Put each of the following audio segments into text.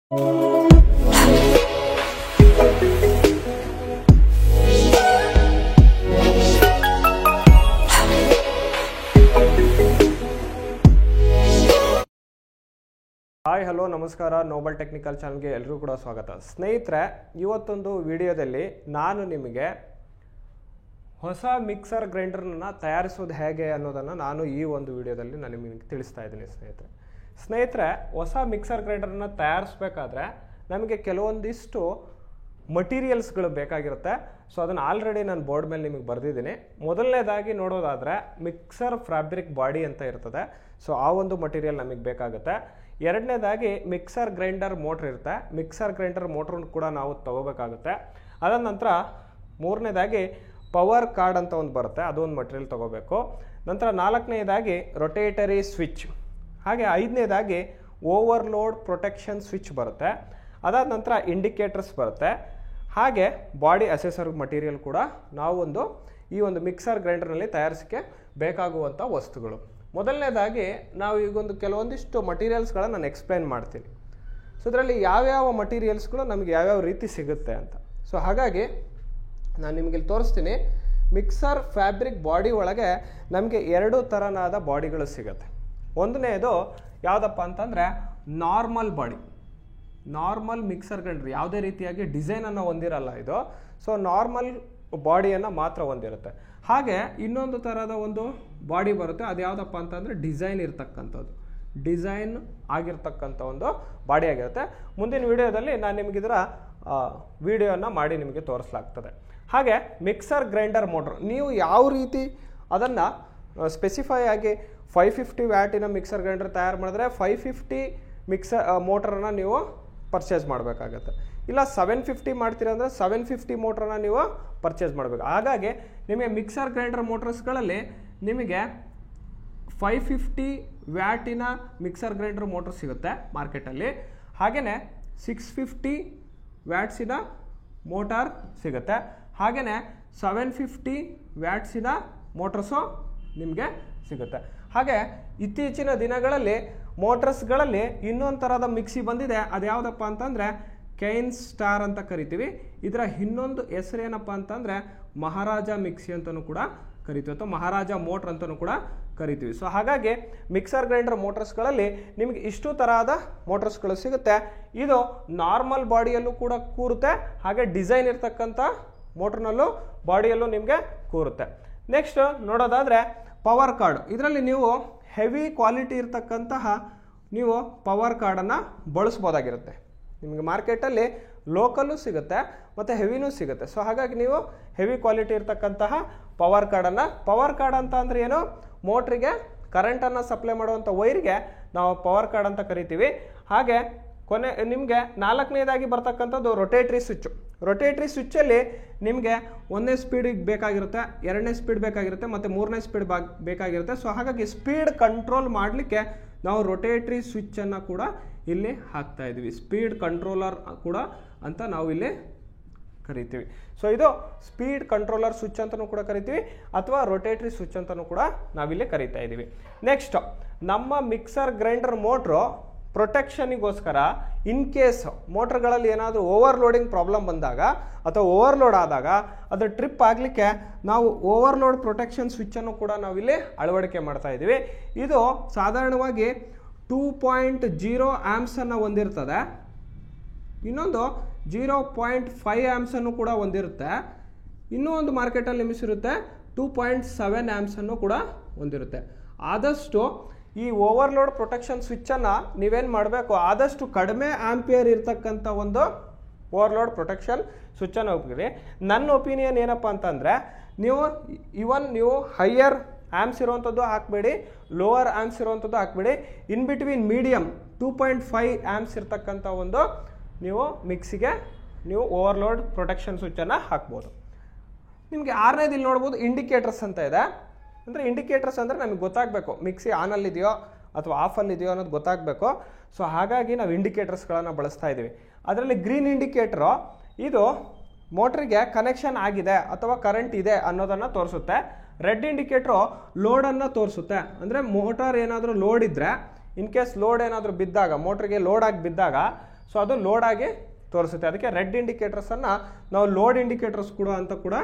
Hi hello ನಮಸ್ಕಾರ Nobel technical ಚಾನಲ್ಗೆ ಎಲ್ಲರೂ ಕೂಡ ಸ್ವಾಗತ. ಸ್ನೇಹಿತರೆ, ಇವತ್ತೊಂದು ವಿಡಿಯೋದಲ್ಲಿ ನಾನು ನಿಮಗೆ ಹೊಸ ಮಿಕ್ಸರ್ ಗ್ರೈಂಡರ್ನ ತಯಾರಿಸೋದು ಹೇಗೆ ಅನ್ನೋದನ್ನು ನಾನು ಈ ಒಂದು ವಿಡಿಯೋದಲ್ಲಿ ನಾನು ನಿಮಗೆ ತಿಳಿಸ್ತಾ ಇದ್ದೀನಿ. ಸ್ನೇಹಿತರೆ, ಹೊಸ ಮಿಕ್ಸರ್ ಗ್ರೈಂಡರ್ನ ತಯಾರಿಸಬೇಕಾದ್ರೆ ನಮಗೆ ಕೆಲವೊಂದಿಷ್ಟು ಮಟೀರಿಯಲ್ಸ್ಗಳು ಬೇಕಾಗಿರುತ್ತೆ. ಸೊ ಅದನ್ನು ಆಲ್ರೆಡಿ ನಾನು ಬೋರ್ಡ್ ಮೇಲೆ ನಿಮಗೆ ಬರೆದಿದ್ದೀನಿ. ಮೊದಲನೇದಾಗಿ ನೋಡೋದಾದರೆ ಮಿಕ್ಸರ್ ಫ್ಯಾಬ್ರಿಕ್ ಬಾಡಿ ಅಂತ ಇರ್ತದೆ. ಸೊ ಆ ಒಂದು ಮಟೀರಿಯಲ್ ನಮಗೆ ಬೇಕಾಗುತ್ತೆ. ಎರಡನೇದಾಗಿ ಮಿಕ್ಸರ್ ಗ್ರೈಂಡರ್ ಮೋಟ್ರ್ ಇರುತ್ತೆ. ಮಿಕ್ಸರ್ ಗ್ರೈಂಡರ್ ಮೋಟ್ರನ್ನು ಕೂಡ ನಾವು ತೊಗೋಬೇಕಾಗುತ್ತೆ. ಅದಾದ ನಂತರ ಮೂರನೇದಾಗಿ ಪವರ್ ಕಾರ್ಡ್ ಅಂತ ಒಂದು ಬರುತ್ತೆ, ಅದೊಂದು ಮಟೀರಿಯಲ್ ತೊಗೋಬೇಕು. ನಂತರ ನಾಲ್ಕನೇದಾಗಿ ರೊಟೇಟರಿ ಸ್ವಿಚ್, ಹಾಗೆ ಐದನೇದಾಗಿ ಓವರ್ಲೋಡ್ ಪ್ರೊಟೆಕ್ಷನ್ ಸ್ವಿಚ್ ಬರುತ್ತೆ. ಅದಾದ ನಂತರ ಇಂಡಿಕೇಟರ್ಸ್ ಬರುತ್ತೆ. ಹಾಗೆ ಬಾಡಿ ಅಸೆಸರ್ ಮಟೀರಿಯಲ್ ಕೂಡ ನಾವು ಈ ಒಂದು ಮಿಕ್ಸರ್ ಗ್ರೈಂಡರ್ನಲ್ಲಿ ತಯಾರಿಸೋಕ್ಕೆ ಬೇಕಾಗುವಂಥ ವಸ್ತುಗಳು. ಮೊದಲನೇದಾಗಿ ನಾವು ಈಗೊಂದು ಕೆಲವೊಂದಿಷ್ಟು ಮಟೀರಿಯಲ್ಸ್ಗಳನ್ನು ನಾನು ಎಕ್ಸ್ಪ್ಲೈನ್ ಮಾಡ್ತೀನಿ. ಸೊ ಇದರಲ್ಲಿ ಯಾವ್ಯಾವ ಮಟೀರಿಯಲ್ಸ್ಗಳು ನಮಗೆ ಯಾವ್ಯಾವ ರೀತಿ ಸಿಗುತ್ತೆ ಅಂತ. ಸೊ ಹಾಗಾಗಿ ನಾನು ನಿಮಗೆ ತೋರಿಸ್ತೀನಿ. ಮಿಕ್ಸರ್ ಫ್ಯಾಬ್ರಿಕ್ ಬಾಡಿ ಒಳಗೆ ನಮಗೆ ಎರಡು ಥರನಾದ ಬಾಡಿಗಳು ಸಿಗುತ್ತೆ. ಒಂದನೇದು ಯಾವುದಪ್ಪ ಅಂತಂದರೆ normal body. Normal mixer grinder ಯಾವುದೇ ರೀತಿಯಾಗಿ ಡಿಸೈನನ್ನು ಹೊಂದಿರಲ್ಲ ಇದು. ಸೊ ನಾರ್ಮಲ್ ಬಾಡಿಯನ್ನು ಮಾತ್ರ ಹೊಂದಿರುತ್ತೆ. ಹಾಗೆ ಇನ್ನೊಂದು ಥರದ ಒಂದು ಬಾಡಿ ಬರುತ್ತೆ, ಅದು ಯಾವುದಪ್ಪ ಅಂತಂದರೆ ಡಿಸೈನ್ ಇರ್ತಕ್ಕಂಥದ್ದು, ಡಿಸೈನ್ ಆಗಿರ್ತಕ್ಕಂಥ ಒಂದು ಬಾಡಿ ಆಗಿರುತ್ತೆ. ಮುಂದಿನ ವಿಡಿಯೋದಲ್ಲಿ ನಾನು ನಿಮಗಿದರ ವಿಡಿಯೋನ ಮಾಡಿ ನಿಮಗೆ ತೋರಿಸಲಾಗ್ತದೆ. ಹಾಗೆ ಮಿಕ್ಸರ್ ಗ್ರೈಂಡರ್ ಮೋಟ್ರ್ ನೀವು ಯಾವ ರೀತಿ ಅದನ್ನು ಸ್ಪೆಸಿಫೈ ಆಗಿ 550 ವ್ಯಾಟಿನ ಮಿಕ್ಸರ್ ಗ್ರೈಂಡರ್ ತಯಾರು ಮಾಡಿದ್ರೆ 550 ಮೋಟ್ರನ್ನು ನೀವು ಪರ್ಚೇಸ್ ಮಾಡಬೇಕಾಗತ್ತೆ. ಇಲ್ಲ 750 ಮಾಡ್ತೀರ ಅಂದರೆ 750 ಮೋಟ್ರನ್ನ ನೀವು ಪರ್ಚೇಸ್ ಮಾಡಬೇಕು. ಹಾಗಾಗಿ ನಿಮಗೆ ಮಿಕ್ಸರ್ ಗ್ರೈಂಡರ್ ಮೋಟರ್ಸ್ಗಳಲ್ಲಿ ನಿಮಗೆ 550 ವ್ಯಾಟಿನ ಮಿಕ್ಸರ್ ಗ್ರೈಂಡರ್ ಮೋಟರ್ ಸಿಗುತ್ತೆ ಮಾರ್ಕೆಟಲ್ಲಿ. ಹಾಗೆಯೇ 650 ವ್ಯಾಟ್ಸಿನ ಮೋಟಾರ್ ಸಿಗುತ್ತೆ. ಹಾಗೆಯೇ 750 ವ್ಯಾಟ್ಸಿನ ಮೋಟರ್ಸು ನಿಮಗೆ ಸಿಗುತ್ತೆ. ಹಾಗೆ ಇತ್ತೀಚಿನ ದಿನಗಳಲ್ಲಿ ಮೋಟರ್ಸ್ಗಳಲ್ಲಿ ಇನ್ನೊಂದು ಥರದ ಮಿಕ್ಸಿ ಬಂದಿದೆ. ಅದು ಯಾವುದಪ್ಪ ಅಂತಂದರೆ ಕೈನ್ ಸ್ಟಾರ್ ಅಂತ ಕರಿತೀವಿ. ಇದರ ಇನ್ನೊಂದು ಹೆಸರೇನಪ್ಪ ಅಂತಂದರೆ ಮಹಾರಾಜ ಮಿಕ್ಸಿ ಅಂತಲೂ ಕೂಡ ಕರಿತೀವಿ, ಅಥವಾ ಮಹಾರಾಜ ಮೋಟ್ರ್ ಅಂತಲೂ ಕೂಡ ಕರಿತೀವಿ. ಸೊ ಹಾಗಾಗಿ ಮಿಕ್ಸರ್ ಗ್ರೈಂಡರ್ ಮೋಟರ್ಸ್ಗಳಲ್ಲಿ ನಿಮಗೆ ಇಷ್ಟು ತರಹದ ಮೋಟರ್ಸ್ಗಳು ಸಿಗುತ್ತೆ. ಇದು ನಾರ್ಮಲ್ ಬಾಡಿಯಲ್ಲೂ ಕೂಡ ಕೂರುತ್ತೆ, ಹಾಗೆ ಡಿಸೈನ್ ಇರ್ತಕ್ಕಂಥ ಮೋಟ್ರ್ನಲ್ಲೂ ಬಾಡಿಯಲ್ಲೂ ನಿಮಗೆ ಕೂರುತ್ತೆ. ನೆಕ್ಸ್ಟ್ ನೋಡೋದಾದರೆ ಪವರ್ ಕಾರ್ಡ್. ಇದರಲ್ಲಿ ನೀವು ಹೆವಿ ಕ್ವಾಲಿಟಿ ಇರ್ತಕ್ಕಂತಹ ನೀವು ಪವರ್ ಕಾರ್ಡನ್ನು ಬಳಸ್ಬೋದಾಗಿರುತ್ತೆ. ನಿಮಗೆ ಮಾರ್ಕೆಟಲ್ಲಿ ಲೋಕಲ್ಲು ಸಿಗುತ್ತೆ ಮತ್ತು ಹೆವಿನೂ ಸಿಗುತ್ತೆ. ಸೊ ಹಾಗಾಗಿ ನೀವು ಹೆವಿ ಕ್ವಾಲಿಟಿ ಇರ್ತಕ್ಕಂತಹ ಪವರ್ ಕಾರ್ಡ್ ಅಂತ ಅಂದರೆ ಏನು, ಮೋಟ್ರಿಗೆ ಕರೆಂಟನ್ನು ಸಪ್ಲೈ ಮಾಡುವಂಥ ವೈರಿಗೆ ನಾವು ಪವರ್ ಕಾರ್ಡ್ ಅಂತ ಕರಿತೀವಿ. ಹಾಗೆ ನಿಮಗೆ ನಾಲ್ಕನೇದಾಗಿ ಬರ್ತಕ್ಕಂಥದ್ದು ರೊಟೇಟ್ರಿ ಸ್ವಿಚ್ಚು. ರೊಟೇಟ್ರಿ ಸ್ವಿಚ್ಚಲ್ಲಿ ನಿಮಗೆ 1ನೇ ಸ್ಪೀಡಿಗೆ ಬೇಕಾಗಿರುತ್ತೆ, 2ನೇ ಸ್ಪೀಡ್ ಬೇಕಾಗಿರುತ್ತೆ ಮತ್ತು 3ನೇ ಸ್ಪೀಡ್ ಬೇಕಾಗಿರುತ್ತೆ. ಸೊ ಹಾಗಾಗಿ ಸ್ಪೀಡ್ ಕಂಟ್ರೋಲ್ ಮಾಡಲಿಕ್ಕೆ ನಾವು ರೊಟೇಟ್ರಿ ಸ್ವಿಚ್ಚನ್ನು ಕೂಡ ಇಲ್ಲಿ ಹಾಕ್ತಾ ಇದ್ದೀವಿ. ಸ್ಪೀಡ್ ಕಂಟ್ರೋಲರ್ ಕೂಡ ಅಂತ ನಾವು ಇಲ್ಲಿ ಕರಿತೀವಿ. ಸೊ ಇದು ಸ್ಪೀಡ್ ಕಂಟ್ರೋಲರ್ ಸ್ವಿಚ್ ಅಂತಲೂ ಕೂಡ ಕರಿತೀವಿ, ಅಥವಾ ರೊಟೇಟ್ರಿ ಸ್ವಿಚ್ ಅಂತಲೂ ಕೂಡ ನಾವಿಲ್ಲಿ ಕರಿತಾ ಇದ್ದೀವಿ. ನೆಕ್ಸ್ಟ್, ನಮ್ಮ ಮಿಕ್ಸರ್ ಗ್ರೈಂಡರ್ ಮೋಟ್ರು ಪ್ರೊಟೆಕ್ಷನಿಗೋಸ್ಕರ ಇನ್ ಕೇಸ್ ಮೋಟ್ರ್ಗಳಲ್ಲಿ ಏನಾದರೂ ಓವರ್ಲೋಡಿಂಗ್ ಪ್ರಾಬ್ಲಮ್ ಬಂದಾಗ ಅಥವಾ ಓವರ್ಲೋಡ್ ಆದಾಗ ಅದು ಟ್ರಿಪ್ ಆಗಲಿಕ್ಕೆ ನಾವು ಓವರ್ಲೋಡ್ ಪ್ರೊಟೆಕ್ಷನ್ ಸ್ವಿಚ್ಚನ್ನು ಕೂಡ ನಾವಿಲ್ಲಿ ಅಳವಡಿಕೆ ಮಾಡ್ತಾ ಇದ್ದೀವಿ. ಇದು ಸಾಧಾರಣವಾಗಿ 2.0 ಆ್ಯಂಪ್ಸನ್ನು ಹೊಂದಿರ್ತದೆ. ಇನ್ನೊಂದು 0.5 ಆ್ಯಂಪ್ಸನ್ನು ಕೂಡ ಹೊಂದಿರುತ್ತೆ. ಇನ್ನೂ ಒಂದು ಮಾರ್ಕೆಟಲ್ಲಿ ನಿಮಿಸಿರುತ್ತೆ 2.7 ಆ್ಯಂಪ್ಸನ್ನು ಕೂಡ ಹೊಂದಿರುತ್ತೆ. ಆದಷ್ಟು ಈ ಓವರ್ಲೋಡ್ ಪ್ರೊಟೆಕ್ಷನ್ ಸ್ವಿಚ್ಚನ್ನು ನೀವೇನು ಮಾಡಬೇಕು, ಆದಷ್ಟು ಕಡಿಮೆ ಆಂಪಿಯರ್ ಇರ್ತಕ್ಕಂಥ ಒಂದು ಓವರ್ಲೋಡ್ ಪ್ರೊಟೆಕ್ಷನ್ ಸ್ವಿಚ್ಚನ್ನು ಹೋಗ್ತೀವಿ. ನನ್ನ ಒಪಿನಿಯನ್ ಏನಪ್ಪ ಅಂತಂದರೆ, ನೀವು ಹೈಯರ್ ಆ್ಯಮ್ಸ್ ಇರುವಂಥದ್ದು ಹಾಕಬೇಡಿ, ಲೋವರ್ ಆ್ಯಮ್ಸ್ ಇರುವಂಥದ್ದು ಹಾಕಬೇಡಿ. ಇನ್ ಬಿಟ್ವೀನ್ ಮೀಡಿಯಮ್ 2.5 ಆ್ಯಮ್ಸ್ ಇರ್ತಕ್ಕಂಥ ಒಂದು ನೀವು ಮಿಕ್ಸಿಗೆ ನೀವು ಓವರ್ಲೋಡ್ ಪ್ರೊಟೆಕ್ಷನ್ ಸ್ವಿಚ್ಚನ್ನು ಹಾಕ್ಬೋದು. ನಿಮಗೆ 6ನೇದು ಇಲ್ಲಿ ನೋಡ್ಬೋದು ಇಂಡಿಕೇಟರ್ಸ್ ಅಂತ ಇದೆ. ಅಂದರೆ ಇಂಡಿಕೇಟರ್ಸ್ ಅಂದರೆ ನಮಗೆ ಗೊತ್ತಾಗಬೇಕು ಮಿಕ್ಸಿ ಆನಲ್ಲಿದೆಯೋ ಅಥವಾ ಆಫಲ್ಲಿದೆಯೋ ಅನ್ನೋದು ಗೊತ್ತಾಗಬೇಕು. ಸೊ ಹಾಗಾಗಿ ನಾವು ಇಂಡಿಕೇಟರ್ಸ್ಗಳನ್ನು ಬಳಸ್ತಾ ಇದ್ದೀವಿ. ಅದರಲ್ಲಿ ಗ್ರೀನ್ ಇಂಡಿಕೇಟರು ಇದು ಮೋಟ್ರಿಗೆ ಕನೆಕ್ಷನ್ ಆಗಿದೆ ಅಥವಾ ಕರೆಂಟ್ ಇದೆ ಅನ್ನೋದನ್ನು ತೋರಿಸುತ್ತೆ. ರೆಡ್ ಇಂಡಿಕೇಟ್ರು ಲೋಡನ್ನು ತೋರಿಸುತ್ತೆ. ಅಂದರೆ ಮೋಟಾರ್ ಏನಾದರೂ ಲೋಡ್ ಇದ್ದರೆ, ಇನ್ ಕೇಸ್ ಲೋಡ್ ಏನಾದರೂ ಬಿದ್ದಾಗ, ಮೋಟ್ರಿಗೆ ಲೋಡ್ ಆಗಿ ಬಿದ್ದಾಗ ಸೊ ಅದು ಲೋಡ್ ಆಗಿ ತೋರಿಸುತ್ತೆ. ಅದಕ್ಕೆ ರೆಡ್ ಇಂಡಿಕೇಟರ್ಸನ್ನು ನಾವು ಲೋಡ್ ಇಂಡಿಕೇಟರ್ಸ್ ಕೂಡ ಅಂತ ಕೂಡ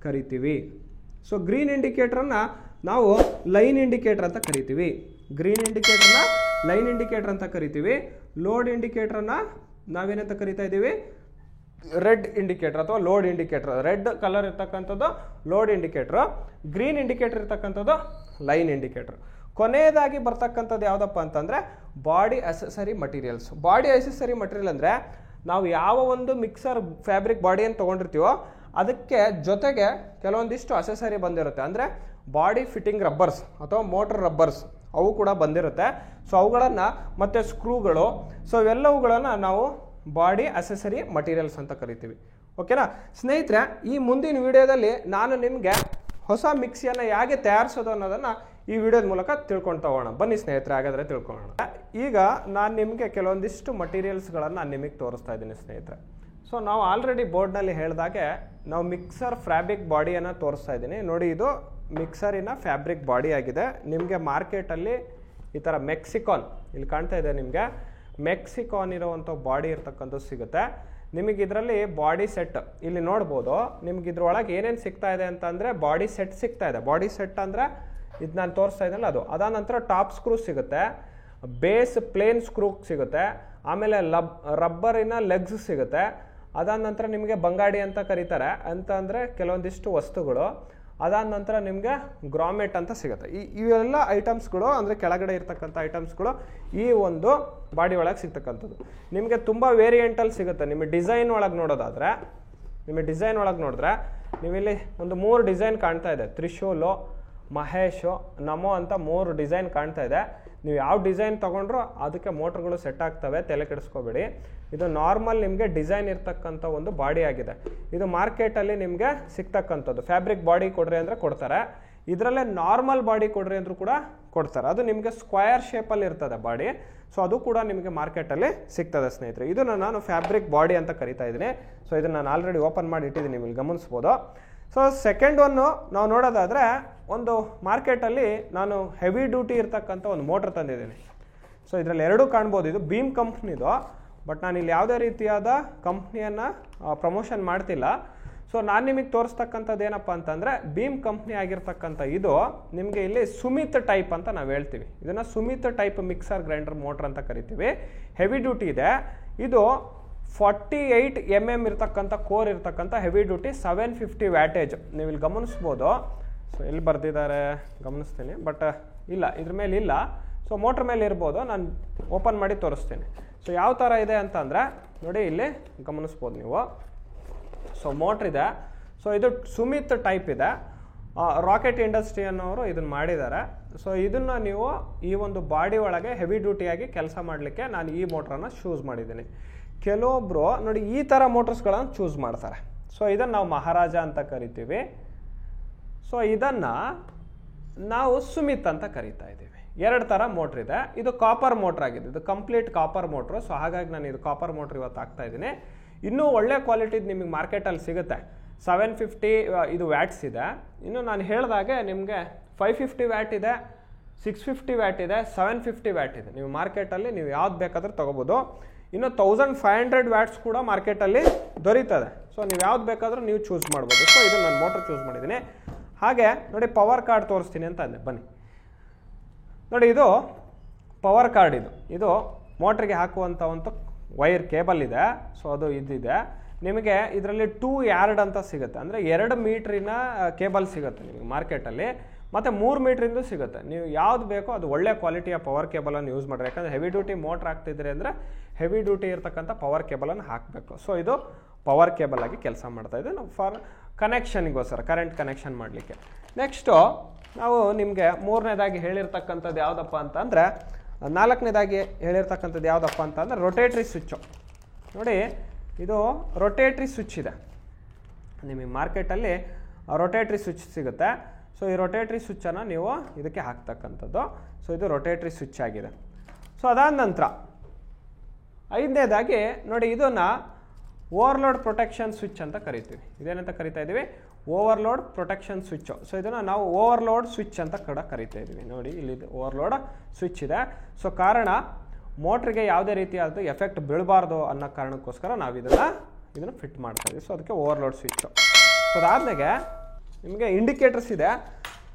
ಕರಿತೀವಿ. ಸೊ ಗ್ರೀನ್ ಇಂಡಿಕೇಟರನ್ನು ನಾವು ಲೈನ್ ಇಂಡಿಕೇಟರ್ ಅಂತ ಕರಿತೀವಿ. ಗ್ರೀನ್ ಇಂಡಿಕೇಟರ್ನ ಲೈನ್ ಇಂಡಿಕೇಟರ್ ಅಂತ ಕರಿತೀವಿ. ಲೋಡ್ ಇಂಡಿಕೇಟರ್ನ ನಾವೇನಂತ ಕರಿತಾ ಇದ್ದೀವಿ? ರೆಡ್ ಇಂಡಿಕೇಟರ್ ಅಥವಾ ಲೋಡ್ ಇಂಡಿಕೇಟರ್. ರೆಡ್ ಕಲರ್ ಇರ್ತಕ್ಕಂಥದ್ದು ಲೋಡ್ ಇಂಡಿಕೇಟರ್, ಗ್ರೀನ್ ಇಂಡಿಕೇಟರ್ ಇರ್ತಕ್ಕಂಥದ್ದು ಲೈನ್ ಇಂಡಿಕೇಟರ್. ಕೊನೆಯದಾಗಿ ಬರ್ತಕ್ಕಂಥದ್ದು ಯಾವುದಪ್ಪ ಅಂತಂದರೆ body accessory materials. Body accessory material ಅಂದರೆ ನಾವು ಯಾವ ಒಂದು ಮಿಕ್ಸರ್ ಫ್ಯಾಬ್ರಿಕ್ ಬಾಡಿಯನ್ನು ತೊಗೊಂಡಿರ್ತೀವೋ ಅದಕ್ಕೆ ಜೊತೆಗೆ ಕೆಲವೊಂದಿಷ್ಟು ಅಸೆಸರಿ ಬಂದಿರುತ್ತೆ. ಅಂದರೆ ಬಾಡಿ ಫಿಟ್ಟಿಂಗ್ ರಬ್ಬರ್ಸ್ ಅಥವಾ ಮೋಟರ್ ರಬ್ಬರ್ಸ್ ಅವು ಕೂಡ ಬಂದಿರುತ್ತೆ. ಸೊ ಅವುಗಳನ್ನು ಮತ್ತು ಸ್ಕ್ರೂಗಳು, ಸೊ ಇವೆಲ್ಲವುಗಳನ್ನು ನಾವು ಬಾಡಿ ಅಸೆಸರಿ ಮಟೀರಿಯಲ್ಸ್ ಅಂತ ಕರಿತೀವಿ. ಓಕೆನಾ ಸ್ನೇಹಿತರೆ, ಈ ಮುಂದಿನ ವಿಡಿಯೋದಲ್ಲಿ ನಾನು ನಿಮಗೆ ಹೊಸ ಮಿಕ್ಸಿಯನ್ನು ಹೇಗೆ ತಯಾರಿಸೋದು ಅನ್ನೋದನ್ನು ಈ ವಿಡಿಯೋದ ಮೂಲಕ ತಿಳ್ಕೊಳ್ತಾ ಹೋಗೋಣ. ಬನ್ನಿ ಸ್ನೇಹಿತರೆ, ಹಾಗಾದರೆ ತಿಳ್ಕೊಳ್ಳೋಣ. ಈಗ ನಾನು ನಿಮಗೆ ಕೆಲವೊಂದಿಷ್ಟು ಮಟೀರಿಯಲ್ಸ್ಗಳನ್ನು ನಾನು ನಿಮಗೆ ತೋರಿಸ್ತಾ ಇದ್ದೀನಿ ಸ್ನೇಹಿತರೆ. ಸೊ ನಾವು ಆಲ್ರೆಡಿ ಬೋರ್ಡ್ನಲ್ಲಿ ಹೇಳಿದಾಗೆ ನಾವು ಮಿಕ್ಸರ್ ಫ್ಯಾಬ್ರಿಕ್ ಬಾಡಿಯನ್ನು ತೋರಿಸ್ತಾ ಇದ್ದೀನಿ. ನೋಡಿ, ಇದು ಮಿಕ್ಸರಿನ ಫ್ಯಾಬ್ರಿಕ್ ಬಾಡಿ ಆಗಿದೆ. ನಿಮಗೆ ಮಾರ್ಕೆಟಲ್ಲಿ ಈ ಥರ ಮೆಕ್ಸಿಕಾನ್ ಇಲ್ಲಿ ಕಾಣ್ತಾ ಇದೆ, ನಿಮಗೆ ಮೆಕ್ಸಿಕಾನ್ ಇರೋವಂಥ ಬಾಡಿ ಇರ್ತಕ್ಕಂಥದ್ದು ಸಿಗುತ್ತೆ. ನಿಮಗೆ ಇದರಲ್ಲಿ ಬಾಡಿ ಸೆಟ್ ಇಲ್ಲಿ ನೋಡ್ಬೋದು. ನಿಮ್ಗೆ ಇದ್ರೊಳಗೆ ಏನೇನು ಸಿಗ್ತಾ ಇದೆ ಅಂತಂದರೆ ಬಾಡಿ ಸೆಟ್ ಸಿಗ್ತಾ ಇದೆ. ಬಾಡಿ ಸೆಟ್ ಅಂದರೆ ಇದು ನಾನು ತೋರಿಸ್ತಾ ಇದ್ದಲ್ಲ ಅದು. ಅದಾದ ನಂತರ ಟಾಪ್ ಸ್ಕ್ರೂ ಸಿಗುತ್ತೆ, ಬೇಸ್ ಪ್ಲೇನ್ ಸ್ಕ್ರೂ ಸಿಗುತ್ತೆ, ಆಮೇಲೆ ರಬ್ಬರಿನ ಲೆಗ್ಸ್ ಸಿಗುತ್ತೆ. ಅದಾದ ನಂತರ ನಿಮಗೆ ಬಂಗಾಡಿ ಅಂತ ಕರೀತಾರೆ ಅಂತ ಅಂದರೆ ಕೆಲವೊಂದಿಷ್ಟು ವಸ್ತುಗಳು. ಅದಾದ ನಂತರ ನಿಮಗೆ ಗ್ರಾಮೆಟ್ ಅಂತ ಸಿಗುತ್ತೆ. ಇವೆಲ್ಲ ಐಟಮ್ಸ್ಗಳು ಅಂದರೆ ಕೆಳಗಡೆ ಇರ್ತಕ್ಕಂಥ ಐಟಮ್ಸ್ಗಳು ಈ ಒಂದು ಬಾಡಿ ಒಳಗೆ ಸಿಗ್ತಕ್ಕಂಥದ್ದು. ನಿಮಗೆ ತುಂಬ ವೇರಿಯಂಟಲ್ಲಿ ಸಿಗುತ್ತೆ. ನಿಮಗೆ ಡಿಸೈನ್ ಒಳಗೆ ನೋಡೋದಾದರೆ, ನೋಡಿದ್ರೆ ನೀವಿಲ್ಲಿ ಒಂದು 3 ಡಿಸೈನ್ ಕಾಣ್ತಾ ಇದೆ. ತ್ರಿಶೂಲು, ಮಹೇಶು, ನಮೋ ಅಂತ 3 ಡಿಸೈನ್ ಕಾಣ್ತಾ ಇದೆ. ನೀವು ಯಾವ ಡಿಸೈನ್ ತೊಗೊಂಡ್ರು ಅದಕ್ಕೆ ಮೋಟ್ರ್ಗಳು ಸೆಟ್ ಆಗ್ತವೆ, ತಲೆ ಕೆಡಿಸ್ಕೋಬೇಡಿ. ಇದು ನಾರ್ಮಲ್ ನಿಮಗೆ ಡಿಸೈನ್ ಇರ್ತಕ್ಕಂಥ ಒಂದು ಬಾಡಿ ಆಗಿದೆ. ಇದು ಮಾರ್ಕೆಟಲ್ಲಿ ನಿಮಗೆ ಸಿಗ್ತಕ್ಕಂಥದ್ದು. ಫ್ಯಾಬ್ರಿಕ್ ಬಾಡಿ ಕೊಡ್ರಿ ಅಂದರೆ ಕೊಡ್ತಾರೆ, ಇದರಲ್ಲೇ ನಾರ್ಮಲ್ ಬಾಡಿ ಕೊಡ್ರಿ ಅಂದರೂ ಕೂಡ ಕೊಡ್ತಾರೆ. ಅದು ನಿಮಗೆ ಸ್ಕ್ವಯರ್ ಶೇಪಲ್ಲಿ ಇರ್ತದೆ ಬಾಡಿ. ಸೊ ಅದು ಕೂಡ ನಿಮಗೆ ಮಾರ್ಕೆಟಲ್ಲಿ ಸಿಗ್ತದೆ ಸ್ನೇಹಿತರೆ. ಇದನ್ನು ನಾನು ಫ್ಯಾಬ್ರಿಕ್ ಬಾಡಿ ಅಂತ ಕರಿತಾ ಇದ್ದೀನಿ. ಸೊ ಇದನ್ನು ನಾನು ಆಲ್ರೆಡಿ ಓಪನ್ ಮಾಡಿ ಇಟ್ಟಿದ್ದೀನಿ, ನೀವು ಇಲ್ಲಿ ಗಮನಿಸ್ಬೋದು. ಸೊ ಸೆಕೆಂಡ್ ಒನ್ನು ನಾವು ನೋಡೋದಾದರೆ, ಒಂದು ಮಾರ್ಕೆಟಲ್ಲಿ ನಾನು ಹೆವಿ ಡ್ಯೂಟಿ ಇರ್ತಕ್ಕಂಥ ಒಂದು ಮೋಟ್ರ್ ತಂದಿದ್ದೀನಿ. ಸೊ ಇದರಲ್ಲಿ 2 ಕಾಣ್ಬೋದು. ಇದು ಬೀಮ್ ಕಂಪ್ನಿದು, ಬಟ್ ನಾನು ಇಲ್ಲಿ ಯಾವುದೇ ರೀತಿಯಾದ ಕಂಪ್ನಿಯನ್ನು ಪ್ರಮೋಷನ್ ಮಾಡ್ತಿಲ್ಲ. ಸೊ ನಾನು ನಿಮಗೆ ತೋರಿಸ್ತಕ್ಕಂಥದ್ದು ಏನಪ್ಪ ಅಂತಂದರೆ ಬೀಮ್ ಕಂಪ್ನಿ ಆಗಿರ್ತಕ್ಕಂಥ ಇದು ನಿಮಗೆ ಇಲ್ಲಿ ಸುಮಿತ್ ಟೈಪ್ ಅಂತ ನಾವು ಹೇಳ್ತೀವಿ. ಇದನ್ನು Sumeet type mixer grinder motor ಅಂತ ಕರಿತೀವಿ. ಹೆವಿ ಡ್ಯೂಟಿ ಇದೆ. ಇದು 48 mm ಇರ್ತಕ್ಕಂಥ ಕೋರ್ ಇರ್ತಕ್ಕಂಥ ಹೆವಿ ಡ್ಯೂಟಿ 750 ವ್ಯಾಟೇಜ್. ನೀವು ಇಲ್ಲಿ ಗಮನಿಸ್ಬೋದು. ಸೊ ಎಲ್ಲಿ ಬರೆದಿದ್ದಾರೆ ಗಮನಿಸ್ತೀನಿ, ಬಟ್ ಇಲ್ಲ, ಇದ್ರ ಮೇಲೆ ಇಲ್ಲ. ಸೊ ಮೋಟ್ರ್ ಮೇಲೆ ಇರ್ಬೋದು, ನಾನು ಓಪನ್ ಮಾಡಿ ತೋರಿಸ್ತೀನಿ. ಸೊ ಯಾವ ಥರ ಇದೆ ಅಂತಂದರೆ ನೋಡಿ, ಇಲ್ಲಿ ಗಮನಿಸ್ಬೋದು ನೀವು. ಸೊ ಮೋಟ್ರ್ ಇದೆ. ಸೊ ಇದು ಸುಮಿತ್ ಟೈಪ್ ಇದೆ. ರಾಕೆಟ್ ಇಂಡಸ್ಟ್ರಿ ಅನ್ನೋರು ಇದನ್ನು ಮಾಡಿದ್ದಾರೆ. ಸೊ ಇದನ್ನು ನೀವು ಈ ಒಂದು ಬಾಡಿ ಒಳಗೆ ಹೆವಿ ಡ್ಯೂಟಿಯಾಗಿ ಕೆಲಸ ಮಾಡಲಿಕ್ಕೆ ನಾನು ಈ ಮೋಟ್ರನ್ನು ಚೂಸ್ ಮಾಡಿದ್ದೀನಿ. ಕೆಲವೊಬ್ಬರು ನೋಡಿ ಈ ಥರ ಮೋಟರ್ಸ್ಗಳನ್ನು ಚೂಸ್ ಮಾಡ್ತಾರೆ. ಸೊ ಇದನ್ನು ನಾವು ಮಹಾರಾಜ ಅಂತ ಕರಿತೀವಿ. ಸೊ ಇದನ್ನು ನಾವು ಸುಮಿತ್ ಅಂತ ಕರಿತಾ ಇದ್ದೀವಿ. 2 ಥರ ಮೋಟ್ರ್ ಇದೆ. ಇದು ಕಾಪರ್ ಮೋಟ್ರ್ ಆಗಿದೆ, ಇದು ಕಂಪ್ಲೀಟ್ ಕಾಪರ್ ಮೋಟ್ರು. ಸೊ ಹಾಗಾಗಿ ನಾನು ಇದು ಕಾಪರ್ ಮೋಟ್ರ್ ಇವತ್ತು ಹಾಕ್ತಾ ಇದ್ದೀನಿ. ಇನ್ನೂ ಒಳ್ಳೆ ಕ್ವಾಲಿಟಿದು ನಿಮಗೆ ಮಾರ್ಕೆಟಲ್ಲಿ ಸಿಗುತ್ತೆ. 750 ಇದು ವ್ಯಾಟ್ಸ್ ಇದೆ. ಇನ್ನು ನಾನು ಹೇಳಿದಾಗೆ ನಿಮಗೆ 550 ವ್ಯಾಟ್ ಇದೆ, 650 ವ್ಯಾಟ್ ಇದೆ, 750 ವ್ಯಾಟ್ ಇದೆ. ನೀವು ಮಾರ್ಕೆಟಲ್ಲಿ ನೀವು ಯಾವ್ದು ಬೇಕಾದರೂ ತೊಗೋಬೋದು. ಇನ್ನು 1500 ವ್ಯಾಟ್ಸ್ ಕೂಡ ಮಾರ್ಕೆಟಲ್ಲಿ ದೊರೀತದೆ. ಸೊ ನೀವು ಯಾವ್ದು ಬೇಕಾದರೂ ನೀವು ಚೂಸ್ ಮಾಡ್ಬೋದು. ಸೊ ಇದು ನಾನು ಮೋಟ್ರ್ ಚೂಸ್ ಮಾಡಿದ್ದೀನಿ. ಹಾಗೆ ನೋಡಿ, ಪವರ್ ಕಾರ್ಡ್ ತೋರಿಸ್ತೀನಿ ಅಂತ ಅಂದೆ, ಬನ್ನಿ ನೋಡಿ. ಇದು ಪವರ್ ಕಾರ್ಡ್. ಇದು ಮೋಟ್ರಿಗೆ ಹಾಕುವಂಥ ಒಂದು ವೈರ್ ಕೇಬಲ್ ಇದೆ. ಸೊ ಅದು ಇದಿದೆ. ನಿಮಗೆ ಇದರಲ್ಲಿ 2 ಯಾರ್ಡ್ ಅಂತ ಸಿಗುತ್ತೆ. ಅಂದರೆ 2 ಮೀಟ್ರಿನ ಕೇಬಲ್ ಸಿಗುತ್ತೆ ನಿಮಗೆ ಮಾರ್ಕೆಟಲ್ಲಿ. ಮತ್ತು 3 ಮೀಟ್ರಿಂದು ಸಿಗುತ್ತೆ. ನೀವು ಯಾವ್ದು ಬೇಕೋ ಅದು ಒಳ್ಳೆ ಕ್ವಾಲಿಟಿಯ ಪವರ್ ಕೇಬಲನ್ನು ಯೂಸ್ ಮಾಡಿರಿ. ಯಾಕಂದರೆ ಹೆವಿ ಡ್ಯೂಟಿ ಮೋಟ್ರ್ ಹಾಕ್ತಿದ್ರೆ ಅಂದರೆ ಹೆವಿ ಡ್ಯೂಟಿ ಇರ್ತಕ್ಕಂಥ ಪವರ್ ಕೇಬಲನ್ನು ಹಾಕಬೇಕು. ಸೊ ಇದು ಪವರ್ ಕೇಬಲ್ ಆಗಿ ಕೆಲಸ ಮಾಡ್ತಾಯಿದೆ. ನಾವು ಫಾರ್ ಕನೆಕ್ಷನ್ಗೋಸ್ಕರ, ಕರೆಂಟ್ ಕನೆಕ್ಷನ್ ಮಾಡಲಿಕ್ಕೆ. ನೆಕ್ಸ್ಟು ನಾವು ನಿಮಗೆ 3ನೇದಾಗಿ ಹೇಳಿರ್ತಕ್ಕಂಥದ್ದು ಯಾವುದಪ್ಪ ಅಂತಂದರೆ, 4ನೇದಾಗಿ ಹೇಳಿರ್ತಕ್ಕಂಥದ್ದು ಯಾವುದಪ್ಪ ಅಂತಂದರೆ ರೊಟೇಟ್ರಿ ಸ್ವಿಚ್ಚು. ನೋಡಿ, ಇದು ರೊಟೇಟ್ರಿ ಸ್ವಿಚ್ ಇದೆ. ನಿಮಗೆ ಮಾರ್ಕೆಟಲ್ಲಿ ರೊಟೇಟ್ರಿ ಸ್ವಿಚ್ ಸಿಗುತ್ತೆ. ಸೊ ಈ ರೊಟೇಟ್ರಿ ಸ್ವಿಚ್ಚನ್ನು ನೀವು ಇದಕ್ಕೆ ಹಾಕ್ತಕ್ಕಂಥದ್ದು. ಸೊ ಇದು ರೊಟೇಟ್ರಿ ಸ್ವಿಚ್ ಆಗಿದೆ. ಸೊ ಅದಾದ ನಂತರ 5ನೇದಾಗಿ ನೋಡಿ, ಇದನ್ನು ಓವರ್ಲೋಡ್ ಪ್ರೊಟೆಕ್ಷನ್ ಸ್ವಿಚ್ ಅಂತ ಕರಿತೀವಿ. ಇದೇನಂತ ಕರಿತಾ ಇದ್ದೀವಿ? Overload protection switch. ಸೊ ಇದನ್ನು ನಾವು ಓವರ್ಲೋಡ್ ಸ್ವಿಚ್ ಅಂತ ಕೂಡ ಕರಿತಾ ಇದ್ದೀವಿ. ನೋಡಿ, ಇಲ್ಲಿ ಓವರ್ಲೋಡ್ ಸ್ವಿಚ್ ಇದೆ. ಸೊ ಕಾರಣ ಮೋಟ್ರಿಗೆ ಯಾವುದೇ ರೀತಿಯಾದ ಎಫೆಕ್ಟ್ ಬೀಳಬಾರ್ದು ಅನ್ನೋ ಕಾರಣಕ್ಕೋಸ್ಕರ ನಾವು ಇದನ್ನು ಫಿಟ್ ಮಾಡ್ತಾ ಇದ್ದೀವಿ. ಸೊ ಅದಕ್ಕೆ ಓವರ್ಲೋಡ್ ಸ್ವಿಚ್ಚು. ಸೊ ಅದಾದ್ಮೇಲೆ ನಿಮಗೆ ಇಂಡಿಕೇಟರ್ಸ್ ಇದೆ.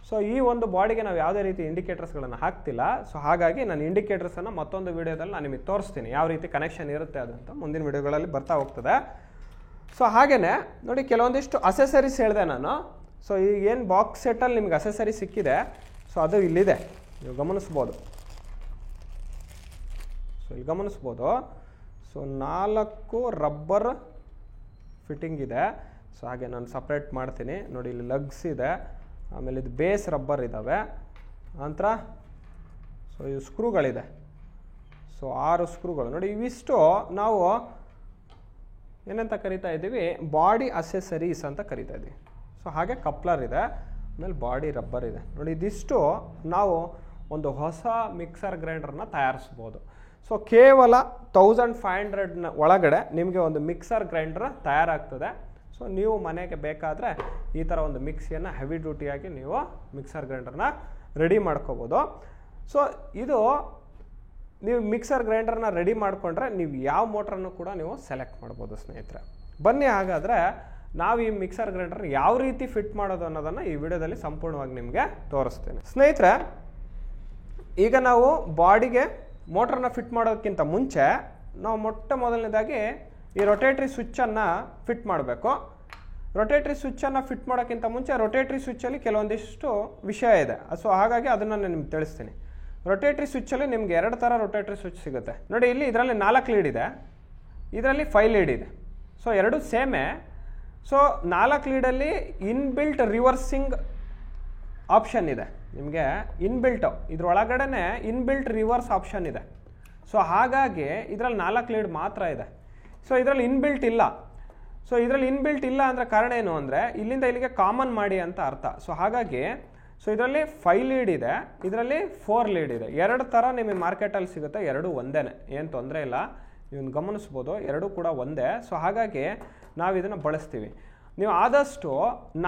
ಸೊ ಈ ಒಂದು ಬಾಡಿಗೆ ನಾವು ಯಾವುದೇ ರೀತಿ ಇಂಡಿಕೇಟರ್ಸ್ಗಳನ್ನು ಹಾಕ್ತಿಲ್ಲ. ಸೊ ಹಾಗಾಗಿ ನಾನು ಇಂಡಿಕೇಟರ್ಸನ್ನು ಮತ್ತೊಂದು ವೀಡಿಯೋದಲ್ಲಿ ನಾನು ನಿಮಗೆ ತೋರಿಸ್ತೀನಿ ಯಾವ ರೀತಿ ಕನೆಕ್ಷನ್ ಇರುತ್ತೆ ಅದಂತ ಮುಂದಿನ ವೀಡಿಯೋಗಳಲ್ಲಿ ಬರ್ತಾ ಹೋಗ್ತದೆ. ಸೊ ಹಾಗೆಯೇ ನೋಡಿ ಕೆಲವೊಂದಿಷ್ಟು ಅಸೆಸರೀಸ್ ಹೇಳಿದೆ ನಾನು. ಸೊ ಈಗ ಏನು ಬಾಕ್ಸ್ ಸೆಟ್ಟಲ್ಲಿ ನಿಮ್ಗೆ ಅಸೆಸರಿ ಸಿಕ್ಕಿದೆ, ಸೊ ಅದು ಇಲ್ಲಿದೆ, ನೀವು ಗಮನಿಸ್ಬೋದು. ಸೊ ಇಲ್ಲಿ ಗಮನಿಸ್ಬೋದು. ಸೊ 4 ರಬ್ಬರ್ ಫಿಟ್ಟಿಂಗ್ ಇದೆ. ಸೊ ಹಾಗೆ ನಾನು ಸಪ್ರೇಟ್ ಮಾಡ್ತೀನಿ ನೋಡಿ. ಇಲ್ಲಿ ಲಗ್ಸ್ ಇದೆ, ಆಮೇಲೆ ಇದು ಬೇಸ್ ರಬ್ಬರ್ ಇದ್ದಾವೆ, ನಂತರ ಸೊ ಇವು ಸ್ಕ್ರೂಗಳಿದೆ. ಸೊ 6 ಸ್ಕ್ರೂಗಳು ನೋಡಿ. ಇವಿಷ್ಟು ನಾವು ಏನಂತ ಕರಿತಾ ಇದ್ದೀವಿ, ಬಾಡಿ ಅಸೆಸರೀಸ್ ಅಂತ ಕರಿತಾ ಇದ್ದೀವಿ. ಸೊ ಹಾಗೆ ಕಪ್ಲರ್ ಇದೆ, ಆಮೇಲೆ ಬಾಡಿ ರಬ್ಬರ್ ಇದೆ ನೋಡಿ. ಇದಿಷ್ಟು ನಾವು ಒಂದು ಹೊಸ ಮಿಕ್ಸರ್ ಗ್ರೈಂಡರ್ನ ತಯಾರಿಸ್ಬೋದು. ಸೊ ಕೇವಲ 1500 ಒಳಗಡೆ ನಿಮಗೆ ಒಂದು ಮಿಕ್ಸರ್ ಗ್ರೈಂಡರ್ ತಯಾರಾಗ್ತದೆ. ಸೊ ನೀವು ಮನೆಗೆ ಬೇಕಾದರೆ ಈ ಥರ ಒಂದು ಮಿಕ್ಸಿಯನ್ನು ಹೆವಿ ಡ್ಯೂಟಿಯಾಗಿ ನೀವು ಮಿಕ್ಸರ್ ಗ್ರೈಂಡರ್ನ ರೆಡಿ ಮಾಡ್ಕೋಬೋದು. ಸೊ ಇದು ನೀವು ಮಿಕ್ಸರ್ ಗ್ರೈಂಡರ್ನ ರೆಡಿ ಮಾಡಿಕೊಂಡ್ರೆ ನೀವು ಯಾವ ಮೋಟ್ರನ್ನು ಕೂಡ ನೀವು ಸೆಲೆಕ್ಟ್ ಮಾಡ್ಬೋದು ಸ್ನೇಹಿತರೆ. ಬನ್ನಿ ಹಾಗಾದರೆ ನಾವು ಈ ಮಿಕ್ಸರ್ ಗ್ರೈಂಡರ್ ಯಾವ ರೀತಿ ಫಿಟ್ ಮಾಡೋದು ಅನ್ನೋದನ್ನು ಈ ವಿಡಿಯೋದಲ್ಲಿ ಸಂಪೂರ್ಣವಾಗಿ ನಿಮಗೆ ತೋರಿಸ್ತೇನೆ. ಸ್ನೇಹಿತರೆ, ಈಗ ನಾವು ಬಾಡಿಗೆ ಮೋಟ್ರನ್ನ ಫಿಟ್ ಮಾಡೋದಕ್ಕಿಂತ ಮುಂಚೆ ನಾವು ಮೊದಲನೇದಾಗಿ ಈ ರೊಟೇಟ್ರಿ ಸ್ವಿಚ್ಚನ್ನು ಫಿಟ್ ಮಾಡಬೇಕು. ರೊಟೇಟ್ರಿ ಸ್ವಿಚ್ಚನ್ನು ಫಿಟ್ ಮಾಡೋಕ್ಕಿಂತ ಮುಂಚೆ ರೊಟೇಟ್ರಿ ಸ್ವಿಚ್ಚಲ್ಲಿ ಕೆಲವೊಂದಿಷ್ಟು ವಿಷಯ ಇದೆ. ಸೊ ಹಾಗಾಗಿ ಅದನ್ನು ನಾನು ನಿಮ್ಗೆ ತಿಳಿಸ್ತೀನಿ. ರೊಟೇಟ್ರಿ ಸ್ವಿಚ್ಚಲ್ಲಿ ನಿಮ್ಗೆ 2 ಥರ ರೊಟೇಟ್ರಿ ಸ್ವಿಚ್ ಸಿಗುತ್ತೆ ನೋಡಿ. ಇದರಲ್ಲಿ 4 ಲೀಡ್ ಇದೆ, ಇದರಲ್ಲಿ 5 ಲೀಡ್ ಇದೆ. ಸೊ ಎರಡು ಸೇಮೇ. ಸೊ 4 ಲೀಡಲ್ಲಿ ಇನ್ಬಿಲ್ಟ್ ರಿವರ್ಸಿಂಗ್ ಆಪ್ಷನ್ ಇದೆ ನಿಮಗೆ. ಇದ್ರೊಳಗಡೆ ಇನ್ಬಿಲ್ಟ್ ರಿವರ್ಸ್ ಆಪ್ಷನ್ ಇದೆ. ಸೊ ಹಾಗಾಗಿ ಇದರಲ್ಲಿ 4 ಲೀಡ್ ಮಾತ್ರ ಇದೆ. ಸೊ ಇದರಲ್ಲಿ ಇನ್ಬಿಲ್ಟ್ ಇಲ್ಲ. ಸೊ ಇದರಲ್ಲಿ ಇನ್ಬಿಲ್ಟ್ ಇಲ್ಲ ಅಂದರೆ ಕಾರಣ ಏನು ಅಂದರೆ ಇಲ್ಲಿಂದ ಇಲ್ಲಿಗೆ ಕಾಮನ್ ಮಾಡಿ ಅಂತ ಅರ್ಥ. ಸೊ ಹಾಗಾಗಿ ಸೊ ಇದರಲ್ಲಿ 5 ಲೀಡ್ ಇದೆ, ಇದರಲ್ಲಿ 4 ಲೀಡ್ ಇದೆ. 2 ಥರ ನಿಮಗೆ ಮಾರ್ಕೆಟಲ್ಲಿ ಸಿಗುತ್ತೆ, ಎರಡೂ ಒಂದೇ, ಏನು ತೊಂದರೆ ಇಲ್ಲ. ನೀವು ಗಮನಿಸ್ಬೋದು, ಎರಡೂ ಕೂಡ ಒಂದೇ. ಸೊ ಹಾಗಾಗಿ ನಾವು ಇದನ್ನು ಬಳಸ್ತೀವಿ. ನೀವು ಆದಷ್ಟು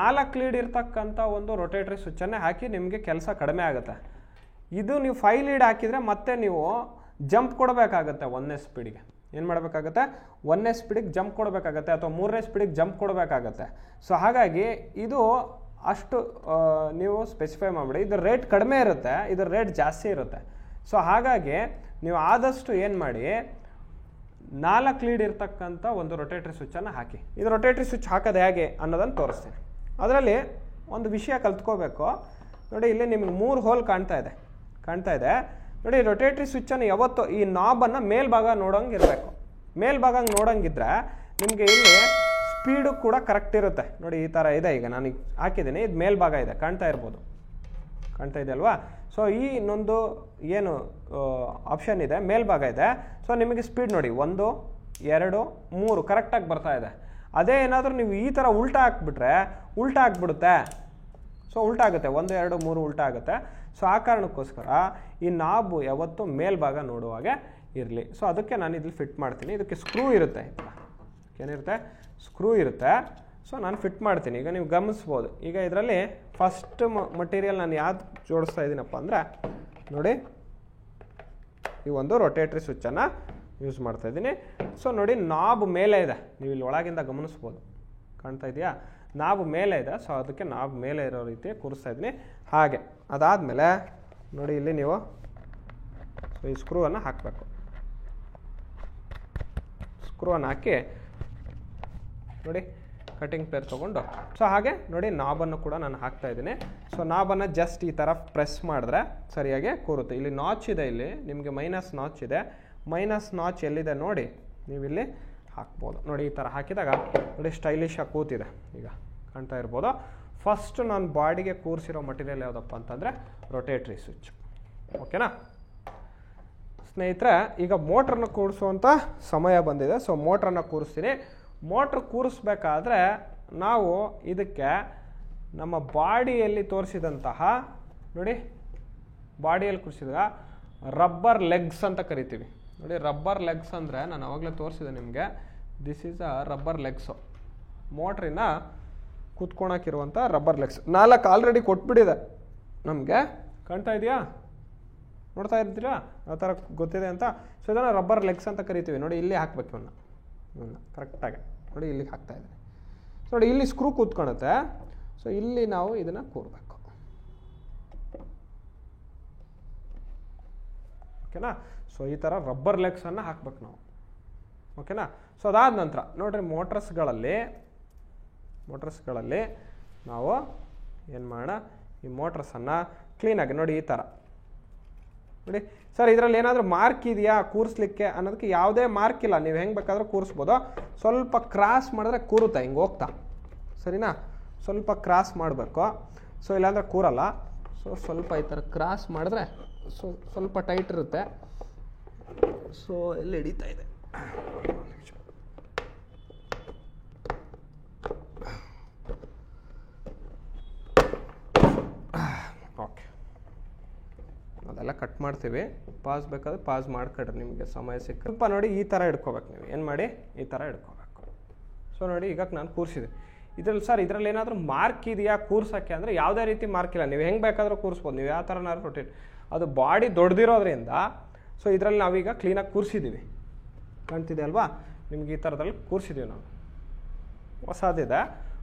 4 ಲೀಡ್ ಇರ್ತಕ್ಕಂಥ ಒಂದು ರೊಟೇಟ್ರಿ ಸ್ವಿಚ್ಚನ್ನೇ ಹಾಕಿ, ನಿಮಗೆ ಕೆಲಸ ಕಡಿಮೆ ಆಗುತ್ತೆ. ಇದು ನೀವು 5 ಲೀಡ್ ಹಾಕಿದರೆ ಮತ್ತೆ ನೀವು ಜಂಪ್ ಕೊಡಬೇಕಾಗತ್ತೆ 1ನೇ ಸ್ಪೀಡಿಗೆ. ಏನು ಮಾಡಬೇಕಾಗತ್ತೆ, 1ನೇ ಸ್ಪೀಡಿಗೆ ಜಂಪ್ ಕೊಡಬೇಕಾಗತ್ತೆ ಅಥವಾ 3ನೇ ಸ್ಪೀಡಿಗೆ ಜಂಪ್ ಕೊಡಬೇಕಾಗತ್ತೆ. ಸೊ ಹಾಗಾಗಿ ಇದು ಅಷ್ಟು ನೀವು ಸ್ಪೆಸಿಫೈ ಮಾಡಿಬಿಡಿ. ಇದ್ರ ರೇಟ್ ಕಡಿಮೆ ಇರುತ್ತೆ, ಇದ್ರ ರೇಟ್ ಜಾಸ್ತಿ ಇರುತ್ತೆ. ಸೊ ಹಾಗಾಗಿ ನೀವು ಆದಷ್ಟು ಏನು ಮಾಡಿ, 4 ಲೀಡ್ ಇರ್ತಕ್ಕಂಥ ಒಂದು ರೊಟೇಟ್ರಿ ಸ್ವಿಚ್ಚನ್ನು ಹಾಕಿ. ಇದು ರೊಟೇಟ್ರಿ ಸ್ವಿಚ್ ಹಾಕೋದು ಹೇಗೆ ಅನ್ನೋದನ್ನು ತೋರಿಸ್ತೀನಿ. ಅದರಲ್ಲಿ ಒಂದು ವಿಷಯ ಕಲ್ತ್ಕೋಬೇಕು ನೋಡಿ. ಇಲ್ಲಿ ನಿಮ್ಗೆ 3 ಹೋಲ್ ಕಾಣ್ತಾ ಇದೆ ನೋಡಿ. ರೊಟೇಟ್ರಿ ಸ್ವಿಚ್ಚನ್ನು ಯಾವತ್ತು ಈ ನಾಬನ್ನು ಮೇಲ್ಭಾಗ ನೋಡೋಂಗೆ ಇರಬೇಕು. ಮೇಲ್ಭಾಗ ನೋಡೋಂಗಿದ್ರೆ ನಿಮಗೆ ಇಲ್ಲಿ ಸ್ಪೀಡು ಕೂಡ ಕರೆಕ್ಟ್ ಇರುತ್ತೆ ನೋಡಿ. ಈ ಥರ ಇದೆ. ಈಗ ನಾನು ಹಾಕಿದ್ದೀನಿ, ಇದು ಮೇಲ್ಭಾಗ ಇದೆ, ಕಾಣ್ತಾ ಇದೆ ಅಲ್ವಾ. ಸೊ ಈ ಇನ್ನೊಂದು ಏನು ಆಪ್ಷನ್ ಇದೆ, ಮೇಲ್ಭಾಗ ಇದೆ. ಸೊ ನಿಮಗೆ ಸ್ಪೀಡ್ ನೋಡಿ 1 2 3 ಕರೆಕ್ಟಾಗಿ ಬರ್ತಾ ಇದೆ. ಅದೇ ಏನಾದರೂ ನೀವು ಈ ಥರ ಉಲ್ಟಾ ಹಾಕ್ಬಿಟ್ರೆ ಉಲ್ಟಾ ಆಗಿಬಿಡುತ್ತೆ. ಸೊ ಉಲ್ಟಾ ಆಗುತ್ತೆ, 1 2 3 ಉಲ್ಟಾ ಆಗುತ್ತೆ. ಸೊ ಆ ಕಾರಣಕ್ಕೋಸ್ಕರ ಈ ನಾಬು ಯಾವತ್ತೂ ಮೇಲ್ಭಾಗ ನೋಡುವಾಗೆ ಇರಲಿ. ಸೊ ಅದಕ್ಕೆ ನಾನು ಇಲ್ಲಿ ಫಿಟ್ ಮಾಡ್ತೀನಿ. ಇದಕ್ಕೆ ಸ್ಕ್ರೂ ಇರುತ್ತೆ, ಈ ಥರ ಏನಿರುತ್ತೆ, ಸ್ಕ್ರೂ ಇರುತ್ತೆ. ಸೊ ನಾನು ಫಿಟ್ ಮಾಡ್ತೀನಿ. ಈಗ ನೀವು ಗಮನಿಸ್ಬೋದು. ಈಗ ಇದರಲ್ಲಿ ಫಸ್ಟ್ ಮಟೀರಿಯಲ್ ನಾನು ಯಾವ್ದು ಜೋಡಿಸ್ತಾ ಇದ್ದೀನಪ್ಪ ಅಂದರೆ ನೋಡಿ, ಈ ಒಂದು ರೊಟೇಟ್ರಿ ಸ್ವಿಚ್ಚನ್ನು ಯೂಸ್ ಮಾಡ್ತಾ ಇದ್ದೀನಿ. ಸೊ ನೋಡಿ, ನಾಬ್ ಮೇಲೆ ಇದೆ, ನೀವು ಇಲ್ಲಿ ಒಳಗಿಂದ ಗಮನಿಸ್ಬೋದು, ಕಾಣ್ತಾ ಇದೆಯಾ, ನಾಬ್ ಮೇಲೆ ಇದೆ. ಸೊ ಅದಕ್ಕೆ ನಾಬ್ ಮೇಲೆ ಇರೋ ರೀತಿ ಕೂರಿಸ್ತಾ ಇದ್ದೀನಿ. ಹಾಗೆ ಅದಾದಮೇಲೆ ನೋಡಿ, ಇಲ್ಲಿ ನೀವು ಸೊ ಈ ಸ್ಕ್ರೂವನ್ನು ಹಾಕಬೇಕು. ಸ್ಕ್ರೂವನ್ನು ಹಾಕಿ ನೋಡಿ, ಕಟಿಂಗ್ ಪ್ಲೇರ್ ತೊಗೊಂಡು ಸೊ ಹಾಗೆ ನೋಡಿ ನಾಬನ್ನು ಕೂಡ ನಾನು ಹಾಕ್ತಾ ಇದ್ದೀನಿ. ಸೊ ನಾಬನ್ನು ಜಸ್ಟ್ ಈ ಥರ ಪ್ರೆಸ್ ಮಾಡಿದ್ರೆ ಸರಿಯಾಗಿ ಕೂರುತ್ತೆ. ಇಲ್ಲಿ ನಾಚ್ ಇದೆ, ಇಲ್ಲಿ ನಿಮಗೆ ಮೈನಸ್ ನಾಚ್ ಇದೆ. ಮೈನಸ್ ನಾಚ್ ಎಲ್ಲಿದೆ ನೋಡಿ, ನೀವು ಇಲ್ಲಿ ಹಾಕ್ಬೋದು ನೋಡಿ. ಈ ಥರ ಹಾಕಿದಾಗ ನೋಡಿ ಸ್ಟೈಲಿಶಾಗಿ ಕೂತಿದೆ. ಈಗ ಕಾಣ್ತಾ ಇರ್ಬೋದು. ಫಸ್ಟ್ ನಾನು ಬಾಡಿಗೆ ಕೂರಿಸಿರೋ ಮಟೀರಿಯಲ್ ಯಾವುದಪ್ಪ ಅಂತಂದರೆ ರೊಟೇಟ್ರಿ ಸ್ವಿಚ್. ಓಕೆನಾ ಸ್ನೇಹಿತರೆ, ಈಗ ಮೋಟ್ರನ್ನು ಕೂರಿಸುವಂಥ ಸಮಯ ಬಂದಿದೆ. ಸೊ ಮೋಟ್ರನ್ನು ಕೂರಿಸ್ತೀನಿ. ಮೋಟ್ರ್ ಕೂರಿಸ್ಬೇಕಾದ್ರೆ ನಾವು ಇದಕ್ಕೆ ನಮ್ಮ ಬಾಡಿಯಲ್ಲಿ ತೋರಿಸಿದಂತಹ ನೋಡಿ, ಬಾಡಿಯಲ್ಲಿ ಕೂರಿಸಿದಾಗ ರಬ್ಬರ್ ಲೆಗ್ಸ್ ಅಂತ ಕರಿತೀವಿ ನೋಡಿ. ರಬ್ಬರ್ ಲೆಗ್ಸ್ ಅಂದರೆ ನಾನು ಆವಾಗಲೇ ತೋರಿಸಿದೆ ನಿಮಗೆ. This is a rubber legs. ಮೋಟ್ರಿನ ಕೂತ್ಕೊಳಕ್ಕಿರುವಂಥ ರಬ್ಬರ್ ಲೆಗ್ಸ್ 4 ಆಲ್ರೆಡಿ ಕೊಟ್ಬಿಟ್ಟಿದೆ ನಮಗೆ, ಕಾಣ್ತಾ ಇದೆಯಾ. ನೋಡ್ತಾ ಇರ್ತೀರಾ ಯಾವ ಥರ ಗೊತ್ತಿದೆ ಅಂತ. ಸೊ ಇದನ್ನು ರಬ್ಬರ್ ಲೆಗ್ಸ್ ಅಂತ ಕರಿತೀವಿ. ನೋಡಿ ಇಲ್ಲಿ ಹಾಕ್ಬೇಕು ಇವನ್ನ ಕರೆಕ್ಟಾಗಿ ನೋಡಿ ಇಲ್ಲಿಗೆ ಹಾಕ್ತಾ ಇದ್ದೀನಿ. ಸೊ ನೋಡಿ ಇಲ್ಲಿ ಸ್ಕ್ರೂ ಕೂತ್ಕೊಳುತ್ತೆ. ಸೊ ಇಲ್ಲಿ ನಾವು ಇದನ್ನು ಕೂರಬೇಕು. ಓಕೆನಾ. ಸೊ ಈ ಥರ ರಬ್ಬರ್ ಲೆಗ್ಸನ್ನು ಹಾಕ್ಬೇಕು ನಾವು. ಓಕೆನಾ. ಸೊ ಅದಾದ ನಂತರ ನೋಡಿರಿ ಮೋಟ್ರಸ್ಗಳಲ್ಲಿ ನಾವು ಏನು ಮಾಡೋಣ, ಈ ಮೋಟ್ರಸನ್ನು ಕ್ಲೀನಾಗಿ ನೋಡಿ ಈ ಥರ ನೋಡಿ. ಸರ್ ಇದರಲ್ಲಿ ಏನಾದರೂ ಮಾರ್ಕ್ ಇದೆಯಾ ಕೂರಿಸ್ಲಿಕ್ಕೆ ಅನ್ನೋದಕ್ಕೆ ಯಾವುದೇ ಮಾರ್ಕ್ ಇಲ್ಲ, ನೀವು ಹೆಂಗೆ ಬೇಕಾದರೂ ಕೂರಿಸ್ಬೋದು. ಸ್ವಲ್ಪ ಕ್ರಾಸ್ ಮಾಡಿದ್ರೆ ಕೂರುತ್ತೆ ಹಿಂಗೆ ಹೋಗ್ತಾ, ಸರಿನಾ. ಸ್ವಲ್ಪ ಕ್ರಾಸ್ ಮಾಡಬೇಕು. ಸೊ ಇಲ್ಲಾಂದರೆ ಕೂರಲ್ಲ. ಸೊ ಸ್ವಲ್ಪ ಈ ಥರ ಕ್ರಾಸ್ ಮಾಡಿದ್ರೆ ಸ್ವಲ್ಪ ಟೈಟ್ ಇರುತ್ತೆ. ಸೊ ಎಲ್ಲಿ ಹಿಡಿತಾ ಇದೆ. ಓಕೆ, ಅದೆಲ್ಲ ಕಟ್ ಮಾಡ್ತೀವಿ. ಪಾಸ್ ಬೇಕಾದ್ರೆ ಪಾಸ್ ಮಾಡ್ಕೊಡ್ರಿ, ನಿಮಗೆ ಸಮಯ ಸಿಕ್ಕ. ಸ್ವಲ್ಪ ನೋಡಿ ಈ ಥರ ಹಿಡ್ಕೋಬೇಕು. ನೀವು ಏನು ಮಾಡಿ ಈ ಥರ ಹಿಡ್ಕೋಬೇಕು. ಸೊ ನೋಡಿ ಈಗ ನಾನು ಕೂರಿಸಿದೆ ಇದರಲ್ಲಿ. ಸರ್ ಇದರಲ್ಲಿ ಏನಾದರೂ ಮಾರ್ಕ್ ಇದೆಯಾ ಕೂರ್ಸೋಕ್ಕೆ ಅಂದರೆ ಯಾವುದೇ ರೀತಿ ಮಾರ್ಕ್ ಇಲ್ಲ, ನೀವು ಹೆಂಗೆ ಬೇಕಾದರೂ ಕೂರಿಸ್ಬೋದು, ನೀವು ಯಾವ ಥರನಾದ್ರು ರೊಟೇಟ್. ಅದು ಬಾಡಿ ದೊಡ್ಡದಿರೋದ್ರಿಂದ ಸೊ ಇದರಲ್ಲಿ ನಾವೀಗ ಕ್ಲೀನಾಗಿ ಕೂರಿಸಿದ್ದೀವಿ, ಕಾಣ್ತಿದೆ ಅಲ್ವಾ ನಿಮ್ಗೆ. ಈ ಥರದಲ್ಲಿ ಕೂರಿಸಿದ್ದೀವಿ ನಾವು. ಹೊಸದಿದೆ,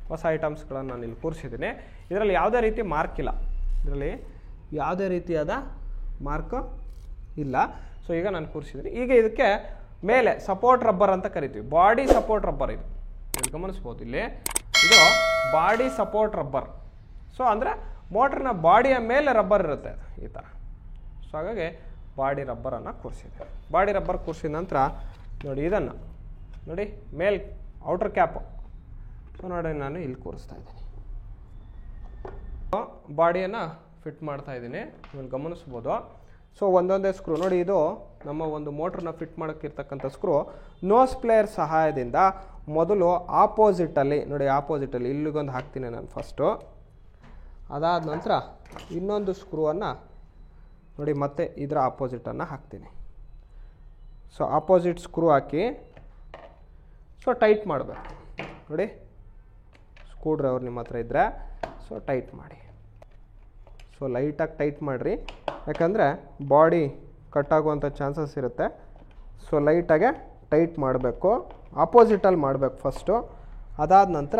ಹೊಸ ಐಟಮ್ಸ್ಗಳನ್ನು ನಾನು ಇಲ್ಲಿ ಕೂರಿಸಿದ್ದೀನಿ. ಇದರಲ್ಲಿ ಯಾವುದೇ ರೀತಿ ಮಾರ್ಕ್ ಇಲ್ಲ, ಇದರಲ್ಲಿ ಯಾವುದೇ ರೀತಿಯಾದ ಮಾರ್ಕು ಇಲ್ಲ. ಸೊ ಈಗ ನಾನು ಕೂರಿಸಿದ್ದೀನಿ. ಈಗ ಇದಕ್ಕೆ ಮೇಲೆ ಸಪೋರ್ಟ್ ರಬ್ಬರ್ ಅಂತ ಕರಿತೀವಿ, ಬಾಡಿ ಸಪೋರ್ಟ್ ರಬ್ಬರ್. ಇದು ಗಮನಿಸ್ಬೋದು ಇಲ್ಲಿ, ಇದು ಬಾಡಿ ಸಪೋರ್ಟ್ ರಬ್ಬರ್. ಸೊ ಅಂದರೆ ಮೋಟ್ರನ್ನ ಬಾಡಿಯ ಮೇಲೆ ರಬ್ಬರ್ ಇರುತ್ತೆ ಈ ಥರ. ಸೊ ಹಾಗಾಗಿ ಬಾಡಿ ರಬ್ಬರನ್ನು ಕೂರಿಸಿದೆ. ಬಾಡಿ ರಬ್ಬರ್ ಕೂರಿಸಿದ ನಂತರ ನೋಡಿ ಇದನ್ನು ನೋಡಿ ಮೇಲ್ ಔಟರ್ ಕ್ಯಾಪು. ಸೊ ನೋಡಿ ನಾನು ಇಲ್ಲಿ ಕೂರಿಸ್ತಾ ಇದ್ದೀನಿ, ಬಾಡಿಯನ್ನು ಫಿಟ್ ಮಾಡ್ತಾ ಇದ್ದೀನಿ. ನೀವು ಗಮನಿಸ್ಬೋದು. ಸೊ ಒಂದೊಂದೇ ಸ್ಕ್ರೂ ನೋಡಿ, ಇದು ನಮ್ಮ ಒಂದು ಮೋಟ್ರನ್ನ ಫಿಟ್ ಮಾಡೋಕ್ಕಿರ್ತಕ್ಕಂಥ ಸ್ಕ್ರೂ. ನೋಸ್ ಪ್ಲೇಯರ್ ಸಹಾಯದಿಂದ ಮೊದಲು ಆಪೋಸಿಟಲ್ಲಿ ನೋಡಿ, ಆಪೋಸಿಟಲ್ಲಿ ಇಲ್ಲಿಗೊಂದು ಹಾಕ್ತೀನಿ ನಾನು ಫಸ್ಟು. ಅದಾದ ನಂತರ ಇನ್ನೊಂದು ಸ್ಕ್ರೂವನ್ನು ನೋಡಿ ಮತ್ತೆ ಇದರ ಆಪೋಸಿಟನ್ನು ಹಾಕ್ತೀನಿ. ಸೊ ಆಪೋಸಿಟ್ ಸ್ಕ್ರೂ ಹಾಕಿ ಸೊ ಟೈಟ್ ಮಾಡಬೇಕು. ನೋಡಿ ಸ್ಕ್ರೂ ಡ್ರೈವರ್ ನಿಮ್ಮ ಹತ್ರ ಇದ್ದರೆ ಸೊ ಟೈಟ್ ಮಾಡಿ. ಸೊ ಲೈಟಾಗಿ ಟೈಟ್ ಮಾಡಿರಿ, ಯಾಕಂದರೆ ಬಾಡಿ ಕಟ್ಟಾಗುವಂಥ ಚಾನ್ಸಸ್ ಇರುತ್ತೆ. ಸೊ ಲೈಟಾಗೆ ಟೈಟ್ ಮಾಡಬೇಕು, ಆಪೋಸಿಟಲ್ಲಿ ಮಾಡಬೇಕು ಫಸ್ಟು. ಅದಾದ ನಂತರ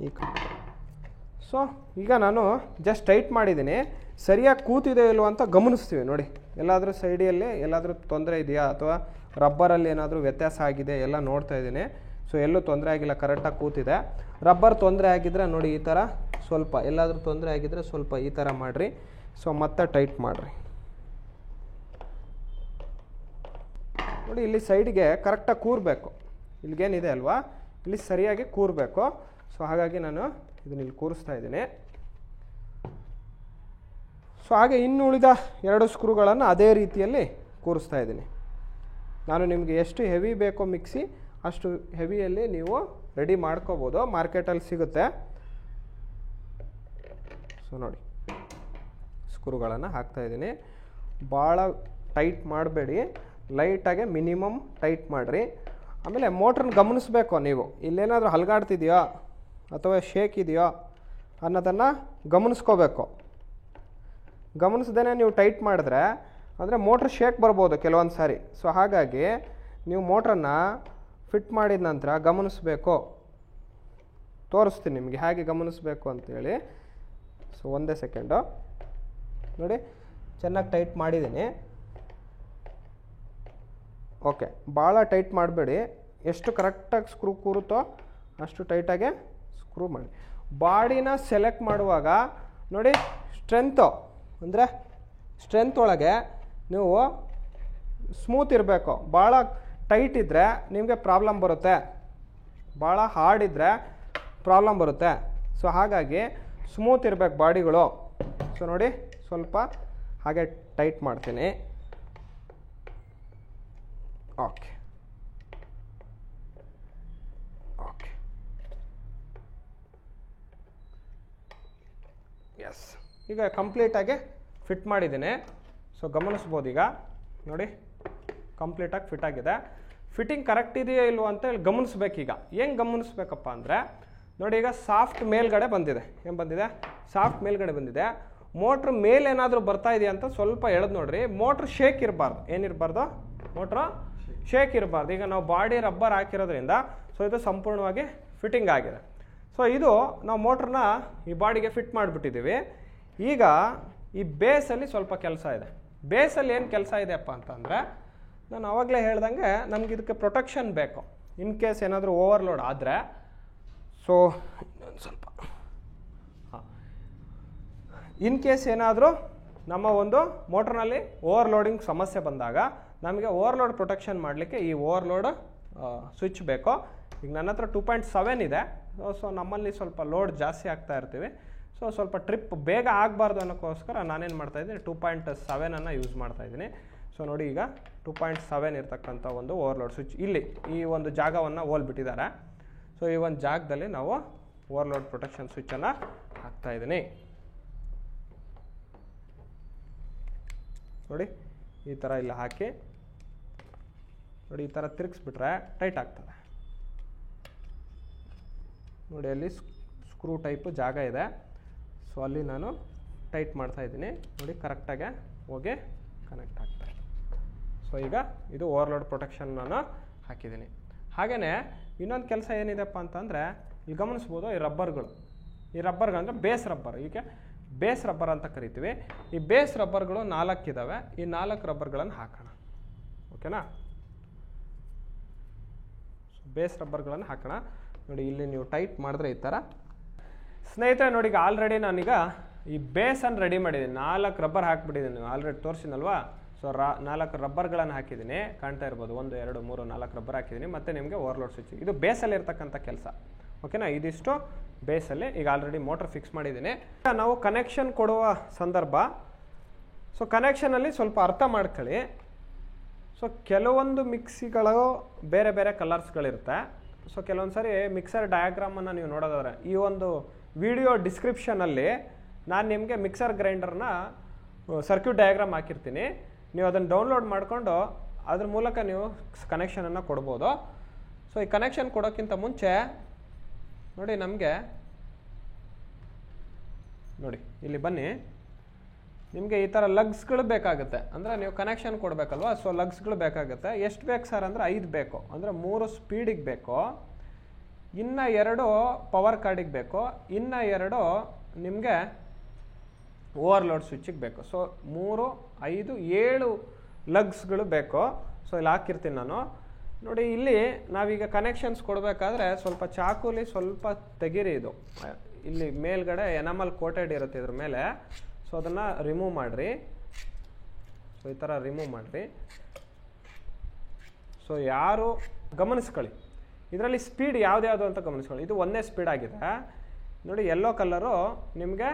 ಈ ಸೊ ಈಗ ನಾನು ಜಸ್ಟ್ ಟೈಟ್ ಮಾಡಿದ್ದೀನಿ. ಸರಿಯಾಗಿ ಕೂತಿದೆ ಇಲ್ವೋ ಅಂತ ಗಮನಿಸ್ತೀವಿ ನೋಡಿ. ಎಲ್ಲಾದರೂ ಸೈಡಿಯಲ್ಲಿ ಎಲ್ಲಾದರೂ ತೊಂದರೆ ಇದೆಯಾ ಅಥವಾ ರಬ್ಬರಲ್ಲಿ ಏನಾದರೂ ವ್ಯತ್ಯಾಸ ಆಗಿದೆ ಎಲ್ಲ ನೋಡ್ತಾ ಇದ್ದೀನಿ. ಸೊ ಎಲ್ಲೂ ತೊಂದರೆ ಆಗಿಲ್ಲ, ಕರೆಕ್ಟಾಗಿ ಕೂತಿದೆ. ರಬ್ಬರ್ ತೊಂದರೆ ಆಗಿದ್ದರೆ ನೋಡಿ ಈ ಥರ ಸ್ವಲ್ಪ, ಎಲ್ಲಾದರೂ ತೊಂದರೆ ಆಗಿದ್ದರೆ ಸ್ವಲ್ಪ ಈ ಥರ ಮಾಡಿರಿ. ಸೊ ಮತ್ತೆ ಟೈಟ್ ಮಾಡಿರಿ. ನೋಡಿ ಇಲ್ಲಿ ಸೈಡ್ಗೆ ಕರೆಕ್ಟಾಗಿ ಕೂರಬೇಕು, ಇಲ್ಲಿಗೇನಿದೆ ಅಲ್ವಾ ಇಲ್ಲಿ ಸರಿಯಾಗಿ ಕೂರಬೇಕು. ಸೊ ಹಾಗಾಗಿ ನಾನು ಇದನ್ನ ಇಲ್ಲಿ ಕೂರಿಸ್ತಾ ಇದ್ದೀನಿ. ಸೊ ಹಾಗೆ ಇನ್ನು ಉಳಿದ 2 ಸ್ಕ್ರೂಗಳನ್ನು ಅದೇ ರೀತಿಯಲ್ಲಿ ಕೂರಿಸ್ತಾ ಇದ್ದೀನಿ. ನಾನು ನಿಮಗೆ ಎಷ್ಟು ಹೆವಿ ಬೇಕೋ ಮಿಕ್ಸಿ ಅಷ್ಟು ಹೆವಿಯಲ್ಲಿ ನೀವು ರೆಡಿ ಮಾಡ್ಕೋಬೋದು, ಮಾರ್ಕೆಟಲ್ಲಿ ಸಿಗುತ್ತೆ. ಸೊ ನೋಡಿ ಸ್ಕ್ರೂಗಳನ್ನು ಹಾಕ್ತಾಯಿದ್ದೀನಿ. ಭಾಳ ಟೈಟ್ ಮಾಡಬೇಡಿ, ಲೈಟಾಗೆ ಮಿನಿಮಮ್ ಟೈಟ್ ಮಾಡಿರಿ. ಆಮೇಲೆ ಮೋಟ್ರನ್ನ ಗಮನಿಸಬೇಕು ನೀವು, ಇಲ್ಲೇನಾದರೂ ಹಲ್ಗಾಡ್ತಿದೆಯೋ ಅಥವಾ ಶೇಕ್ ಇದೆಯೋ ಅನ್ನೋದನ್ನು ಗಮನಿಸ್ಕೋಬೇಕು. ಗಮನಿಸ್ದೇ ನೀವು ಟೈಟ್ ಮಾಡಿದ್ರೆ ಅಂದರೆ ಮೋಟ್ರ್ ಶೇಕ್ ಬರ್ಬೋದು ಕೆಲವೊಂದು ಸಾರಿ. ಸೊ ಹಾಗಾಗಿ ನೀವು ಮೋಟ್ರನ್ನು ಫಿಟ್ ಮಾಡಿದ ನಂತರ ಗಮನಿಸಬೇಕು. ತೋರಿಸ್ತೀನಿ ನಿಮಗೆ ಹೇಗೆ ಗಮನಿಸಬೇಕು ಅಂತೇಳಿ. ಸೊ ಒಂದೇ ಸೆಕೆಂಡು ನೋಡಿ, ಚೆನ್ನಾಗಿ ಟೈಟ್ ಮಾಡಿದ್ದೀನಿ. ಓಕೆ, ಭಾಳ ಟೈಟ್ ಮಾಡಬೇಡಿ, ಎಷ್ಟು ಕರೆಕ್ಟಾಗಿ ಸ್ಕ್ರೂ ಕೂರುತ್ತೋ ಅಷ್ಟು ಟೈಟಾಗೆ ಸ್ಕ್ರೂ ಮಾಡಿ. ಬಾಡಿನ ಸೆಲೆಕ್ಟ್ ಮಾಡುವಾಗ ನೋಡಿ ಸ್ಟ್ರೆಂತು ಅಂದರೆ ಸ್ಟ್ರೆಂತ್ ಒಳಗೆ ನೀವು ಸ್ಮೂತ್ ಇರಬೇಕು. ಭಾಳ ಟೈಟ್ ಇದ್ದರೆ ನಿಮಗೆ ಪ್ರಾಬ್ಲಮ್ ಬರುತ್ತೆ, ಭಾಳ ಹಾರ್ಡ್ ಇದ್ದರೆ ಪ್ರಾಬ್ಲಮ್ ಬರುತ್ತೆ. ಸೊ ಹಾಗಾಗಿ ಸ್ಮೂತ್ ಇರಬೇಕು ಬಾಡಿಗಳು. ಸೊ ನೋಡಿ ಸ್ವಲ್ಪ ಹಾಗೆ ಟೈಟ್ ಮಾಡ್ತೀನಿ. ಓಕೆ ಓಕೆ ಎಸ್, ಈಗ ಕಂಪ್ಲೀಟಾಗಿ ಫಿಟ್ ಮಾಡಿದ್ದೀನಿ. ಸೊ ಗಮನಿಸ್ಬೋದು ಈಗ ನೋಡಿ ಕಂಪ್ಲೀಟಾಗಿ ಫಿಟ್ ಆಗಿದೆ. ಫಿಟ್ಟಿಂಗ್ ಕರೆಕ್ಟ್ ಇದೆಯೋ ಇಲ್ವೋ ಅಂತ ಹೇಳಿ ಗಮನಿಸ್ಬೇಕೀಗ. ಹೆಂಗೆ ಗಮನಿಸ್ಬೇಕಪ್ಪ ಅಂದರೆ ನೋಡಿ, ಈಗ ಸಾಫ್ಟ್ ಮೇಲ್ಗಡೆ ಬಂದಿದೆ. ಏನು ಬಂದಿದೆ? ಸಾಫ್ಟ್ ಮೇಲ್ಗಡೆ ಬಂದಿದೆ. ಮೋಟ್ರ್ ಮೇಲೆ ಏನಾದರೂ ಬರ್ತಾ ಇದೆಯಾ ಅಂತ ಸ್ವಲ್ಪ ಎಳೆದು ನೋಡ್ರಿ. ಮೋಟ್ರ್ ಶೇಕ್ ಇರಬಾರ್ದು. ಏನಿರಬಾರ್ದು? ಮೋಟ್ರ್ ಶೇಕ್ ಇರಬಾರ್ದು. ಈಗ ನಾವು ಬಾಡಿ ರಬ್ಬರ್ ಹಾಕಿರೋದ್ರಿಂದ ಸೊ ಇದು ಸಂಪೂರ್ಣವಾಗಿ ಫಿಟ್ಟಿಂಗ್ ಆಗಿದೆ. ಸೊ ಇದು ನಾವು ಮೋಟ್ರನ್ನ ಈ ಬಾಡಿಗೆ ಫಿಟ್ ಮಾಡಿಬಿಟ್ಟಿದ್ದೀವಿ. ಈಗ ಈ ಬೇಸಲ್ಲಿ ಸ್ವಲ್ಪ ಕೆಲಸ ಇದೆ. ಬೇಸಲ್ಲಿ ಏನು ಕೆಲಸ ಇದೆಯಪ್ಪ ಅಂತಂದರೆ, ನಾನು ಆವಾಗಲೇ ಹೇಳ್ದಂಗೆ ನಮ್ಗೆ ಇದಕ್ಕೆ ಪ್ರೊಟೆಕ್ಷನ್ ಬೇಕು. ಇನ್ ಕೇಸ್ ಏನಾದರೂ ಓವರ್ಲೋಡ್ ಆದರೆ, ಸೊ ಇನ್ನೊಂದು ಸ್ವಲ್ಪ ಇನ್ ಕೇಸ್ ಏನಾದರೂ ನಮ್ಮ ಒಂದು ಮೋಟ್ರ್ನಲ್ಲಿ ಓವರ್ಲೋಡಿಂಗ್ ಸಮಸ್ಯೆ ಬಂದಾಗ ನಮಗೆ ಓವರ್ಲೋಡ್ ಪ್ರೊಟೆಕ್ಷನ್ ಮಾಡಲಿಕ್ಕೆ ಈ ಓವರ್ಲೋಡ್ ಸ್ವಿಚ್ ಬೇಕು. ಈಗ ನನ್ನ ಹತ್ರ 2.7 ಇದೆ. ಸೊ ನಮ್ಮಲ್ಲಿ ಸ್ವಲ್ಪ ಲೋಡ್ ಜಾಸ್ತಿ ಆಗ್ತಾ ಇರ್ತೀವಿ. ಸೊ ಸ್ವಲ್ಪ ಟ್ರಿಪ್ ಬೇಗ ಆಗಬಾರ್ದು ಅನ್ನೋಕ್ಕೋಸ್ಕರ ನಾನೇನು ಮಾಡ್ತಾಯಿದ್ದೀನಿ, 2.7 ಯೂಸ್ ಮಾಡ್ತಾಯಿದ್ದೀನಿ. ಸೊ ನೋಡಿ, ಈಗ 2.7 ಇರ್ತಕ್ಕಂಥ ಒಂದು ಓವರ್ಲೋಡ್ ಸ್ವಿಚ್ ಇಲ್ಲಿ ಈ ಒಂದು ಜಾಗವನ್ನು ಹೋಲ್ಬಿಟ್ಟಿದ್ದಾರೆ. ಸೊ ಈ ಒಂದು ಜಾಗದಲ್ಲಿ ನಾವು ಓವರ್ಲೋಡ್ ಪ್ರೊಟೆಕ್ಷನ್ ಸ್ವಿಚ್ಚನ್ನು ಹಾಕ್ತಾಯಿದ್ದೀನಿ. ನೋಡಿ, ಈ ಥರ ಇಲ್ಲಿ ಹಾಕಿ ನೋಡಿ, ಈ ಥರ ತಿರುಗಿಸ್ಬಿಟ್ರೆ ಟೈಟ್ ಆಗ್ತದೆ. ನೋಡಿ, ಅಲ್ಲಿ ಸ್ಕ್ರೂ ಟೈಪು ಜಾಗ ಇದೆ. ಸೊ ಅಲ್ಲಿ ನಾನು ಟೈಟ್ ಮಾಡ್ತಾಯಿದ್ದೀನಿ. ನೋಡಿ, ಕರೆಕ್ಟಾಗೆ ಹೋಗಿ ಕನೆಕ್ಟ್ ಆಗ್ತಾಯಿದೆ. ಸೊ ಈಗ ಇದು ಓವರ್ಲೋಡ್ ಪ್ರೊಟೆಕ್ಷನ್ ನಾನು ಹಾಕಿದ್ದೀನಿ. ಹಾಗೆಯೇ ಇನ್ನೊಂದು ಕೆಲಸ ಏನಿದೆಪ್ಪ ಅಂತಂದರೆ, ಇಲ್ಲಿ ಗಮನಿಸ್ಬೋದು, ಈ ರಬ್ಬರ್ಗಳಂದರೆ ಬೇಸ್ ರಬ್ಬರ್. ಈಗ ಬೇಸ್ ರಬ್ಬರ್ ಅಂತ ಕರಿತೀವಿ. ಈ ಬೇಸ್ ರಬ್ಬರ್ಗಳು 4 ಇದ್ದಾವೆ. ಈ 4 ರಬ್ಬರ್ಗಳನ್ನು ಹಾಕೋಣ. ಓಕೆನಾ? ಸೊ ಬೇಸ್ ರಬ್ಬರ್ಗಳನ್ನು ಹಾಕೋಣ. ನೋಡಿ, ಇಲ್ಲಿ ನೀವು ಟೈಟ್ ಮಾಡಿದ್ರೆ ಈ ಥರ. ಸ್ನೇಹಿತರೆ ನೋಡಿ, ಈಗ ಆಲ್ರೆಡಿ ನಾನೀಗ ಈ ಬೇಸನ್ನು ರೆಡಿ ಮಾಡಿದ್ದೀನಿ. 4 ರಬ್ಬರ್ ಹಾಕಿಬಿಟ್ಟಿದ್ದೀನಿ. ಆಲ್ರೆಡಿ ತೋರಿಸಿನಲ್ವಾ? ಸೊ 4 ರಬ್ಬರ್ಗಳನ್ನು ಹಾಕಿದ್ದೀನಿ. ಕಾಣ್ತಾ ಇರ್ಬೋದು, 1 2 3 4 ರಬ್ಬರ್ ಹಾಕಿದ್ದೀನಿ. ಮತ್ತು ನಿಮಗೆ ಓವರ್ಲೋಡ್ ಸ್ವಿಚ್ ಇದು ಬೇಸಲ್ಲಿ ಇರ್ತಕ್ಕಂಥ ಕೆಲಸ. ಓಕೆನಾ? ಇದಿಷ್ಟು ಬೇಸಲ್ಲಿ. ಈಗ ಆಲ್ರೆಡಿ ಮೋಟ್ರ್ ಫಿಕ್ಸ್ ಮಾಡಿದ್ದೀನಿ. ನಾವು ಕನೆಕ್ಷನ್ ಕೊಡುವ ಸಂದರ್ಭ, ಸೊ ಕನೆಕ್ಷನಲ್ಲಿ ಸ್ವಲ್ಪ ಅರ್ಥ ಮಾಡ್ಕೊಳ್ಳಿ. ಸೊ ಕೆಲವೊಂದು ಮಿಕ್ಸಿಗಳು ಬೇರೆ ಬೇರೆ ಕಲರ್ಸ್ಗಳಿರುತ್ತೆ. ಸೊ ಕೆಲವೊಂದು ಸಾರಿ ಮಿಕ್ಸರ್ ಡಯಾಗ್ರಾಮನ್ನು ನೀವು ನೋಡೋದಾದ್ರೆ, ಈ ಒಂದು ವಿಡಿಯೋ ಡಿಸ್ಕ್ರಿಪ್ಷನಲ್ಲಿ ನಾನು ನಿಮಗೆ ಮಿಕ್ಸರ್ ಗ್ರೈಂಡರ್ನ ಸರ್ಕ್ಯೂಟ್ ಡಯಾಗ್ರಾಮ್ ಹಾಕಿರ್ತೀನಿ. ನೀವು ಅದನ್ನು ಡೌನ್ಲೋಡ್ ಮಾಡಿಕೊಂಡು ಅದ್ರ ಮೂಲಕ ನೀವು ಕನೆಕ್ಷನನ್ನು ಕೊಡ್ಬೋದು. ಸೊ ಈ ಕನೆಕ್ಷನ್ ಕೊಡೋಕ್ಕಿಂತ ಮುಂಚೆ ನೋಡಿ, ನಮಗೆ ನೋಡಿ ಇಲ್ಲಿ ಬನ್ನಿ, ನಿಮಗೆ ಈ ಥರ ಲಗ್ಸ್ಗಳು ಬೇಕಾಗುತ್ತೆ. ಅಂದರೆ ನೀವು ಕನೆಕ್ಷನ್ ಕೊಡಬೇಕಲ್ವ? ಸೊ ಲಗ್ಸ್ಗಳು ಬೇಕಾಗುತ್ತೆ. ಎಷ್ಟು ಬೇಕು ಸರ್ ಅಂದರೆ 5 ಬೇಕು. ಅಂದರೆ 3 ಸ್ಪೀಡಿಗೆ ಬೇಕು, ಇನ್ನು 2 ಪವರ್ ಕಾರ್ಡಿಗೆ ಬೇಕು, ಇನ್ನು 2 ನಿಮಗೆ ಓವರ್ಲೋಡ್ ಸ್ವಿಚ್ಚಿಗೆ ಬೇಕು. ಸೊ 3 5 7 ಲಗ್ಸ್ಗಳು ಬೇಕು. ಸೊ ಇಲ್ಲಿ ಹಾಕಿರ್ತೀನಿ ನಾನು. ನೋಡಿ, ಇಲ್ಲಿ ನಾವೀಗ ಕನೆಕ್ಷನ್ಸ್ ಕೊಡಬೇಕಾದ್ರೆ ಸ್ವಲ್ಪ ಚಾಕುಲಿ ಸ್ವಲ್ಪ ತೆಗೀರಿ. ಇದು ಇಲ್ಲಿ ಮೇಲ್ಗಡೆ ಎನಾಮಲ್ ಕೋಟೆಡ್ ಇರುತ್ತೆ ಇದ್ರ ಮೇಲೆ. ಸೊ ಅದನ್ನು ರಿಮೂವ್ ಮಾಡಿರಿ. ಸೊ ಈ ಥರ ರಿಮೂವ್ ಮಾಡಿರಿ. ಸೊ ಯಾರು ಗಮನಿಸ್ಕೊಳ್ಳಿ, ಇದರಲ್ಲಿ ಸ್ಪೀಡ್ ಯಾವ್ದು ಅಂತ ಗಮನಿಸ್ಕೊಳ್ಳಿ. ಇದು 1ನೇ ಸ್ಪೀಡ್ ಆಗಿದೆ. ನೋಡಿ, ಯೆಲ್ಲೋ ಕಲರು ನಿಮಗೆ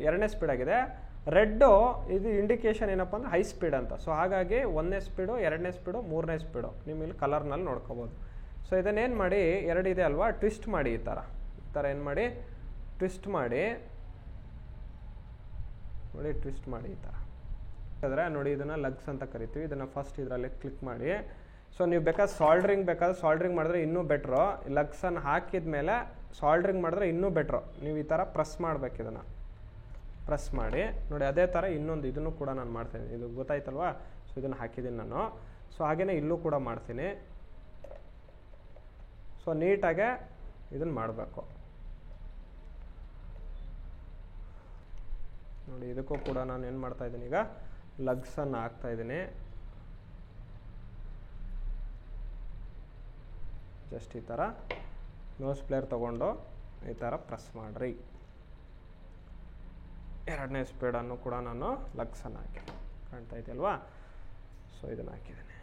2ನೇ ಸ್ಪೀಡ್ ಆಗಿದೆ. ರೆಡ್ಡು ಇದು ಇಂಡಿಕೇಶನ್ ಏನಪ್ಪ ಅಂದರೆ ಹೈ ಸ್ಪೀಡ್ ಅಂತ. ಸೊ ಹಾಗಾಗಿ 1ನೇ ಸ್ಪೀಡು, 2ನೇ ಸ್ಪೀಡು, 3ನೇ ಸ್ಪೀಡು ನಿಮ್ಮ ಇಲ್ಲಿ ಕಲರ್ನಲ್ಲಿ ನೋಡ್ಕೋಬೋದು. ಸೊ ಇದನ್ನೇನು ಮಾಡಿ, 2 ಇದೆ ಅಲ್ವಾ, ಟ್ವಿಸ್ಟ್ ಮಾಡಿ. ಈ ಥರ ಏನು ಮಾಡಿ, ಟ್ವಿಸ್ಟ್ ಮಾಡಿ. ನೋಡಿ, ಟ್ವಿಸ್ಟ್ ಮಾಡಿ ಈ ಥರ. ಯಾಕಂದರೆ ನೋಡಿ, ಇದನ್ನು ಲಗ್ಸ್ ಅಂತ ಕರಿತೀವಿ. ಇದನ್ನು ಫಸ್ಟ್ ಇದರಲ್ಲಿ ಕ್ಲಿಕ್ ಮಾಡಿ. ಸೊ ನೀವು ಬೇಕಾದ್ರೆ ಸಾಲ್ಡ್ರಿಂಗ್ ಮಾಡಿದ್ರೆ ಇನ್ನೂ ಬೆಟ್ರು. ಲಗ್ಸನ್ನು ಹಾಕಿದ ಮೇಲೆ ಸಾಲ್ಡ್ರಿಂಗ್ ಮಾಡಿದ್ರೆ ಇನ್ನೂ ಬೆಟ್ರು. ನೀವು ಈ ಥರ ಪ್ರೆಸ್ ಮಾಡಬೇಕು. ಇದನ್ನು ಪ್ರೆಸ್ ಮಾಡಿ. ನೋಡಿ, ಅದೇ ಥರ ಇನ್ನೊಂದು ಇದನ್ನು ಕೂಡ ನಾನು ಮಾಡ್ತೀನಿ. ಇದು ಗೊತ್ತಾಯ್ತಲ್ವಾ? ಸೊ ಇದನ್ನು ಹಾಕಿದ್ದೀನಿ ನಾನು. ಸೊ ಹಾಗೆಯೇ ಇಲ್ಲೂ ಕೂಡ ಮಾಡ್ತೀನಿ. ಸೊ ನೀಟಾಗೆ ಇದನ್ನು ಮಾಡಬೇಕು. ನೋಡಿ, ಇದಕ್ಕೂ ಕೂಡ ನಾನು ಏನು ಮಾಡ್ತಾಯಿದ್ದೀನಿ, ಈಗ ಲಗ್ಸನ್ನು ಹಾಕ್ತಾಯಿದ್ದೀನಿ. ಜಸ್ಟ್ ಈ ಥರ ನೋಸ್ ಪ್ಲೇಯರ್ ತೊಗೊಂಡು ಈ ಥರ ಪ್ರೆಸ್ ಮಾಡಿರಿ. 2ನೇ ಸ್ಪೀಡನ್ನು ಕೂಡ ನಾನು ಲಗ್ಸನ್ನು ಹಾಕಿದ್ದೀನಿ. ಕಾಣ್ತಾ ಇದೆಯಲ್ವಾ? ಸೊ ಇದನ್ನು ಹಾಕಿದ್ದೀನಿ.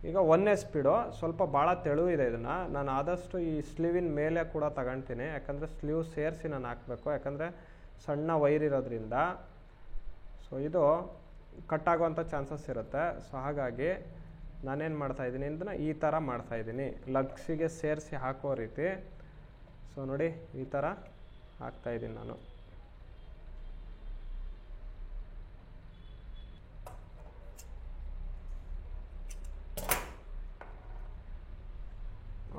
ಈಗ 1ನೇ ಸ್ಪೀಡು ಸ್ವಲ್ಪ ಭಾಳ ತೆಳು ಇದೆ. ಇದನ್ನು ನಾನು ಆದಷ್ಟು ಈ ಸ್ಲೀವಿನ ಮೇಲೆ ಕೂಡ ತಗೊಳ್ತೀನಿ. ಯಾಕಂದರೆ ಸ್ಲೀವ್ ಸೇರಿಸಿ ನಾನು ಹಾಕಬೇಕು. ಯಾಕಂದರೆ ಸಣ್ಣ ವೈರ್ ಇರೋದ್ರಿಂದ ಸೊ ಇದು ಕಟ್ಟಾಗುವಂಥ ಚಾನ್ಸಸ್ ಇರುತ್ತೆ. ಸೊ ಹಾಗಾಗಿ ನಾನೇನು ಮಾಡ್ತಾಯಿದ್ದೀನಿ ಇದನ್ನು ಈ ಥರ ಮಾಡ್ತಾಯಿದ್ದೀನಿ, ಲಗ್ಸಿಗೆ ಸೇರಿಸಿ ಹಾಕೋ ರೀತಿ. ಸೊ ನೋಡಿ, ಈ ಥರ ಹಾಕ್ತಾಯಿದ್ದೀನಿ ನಾನು.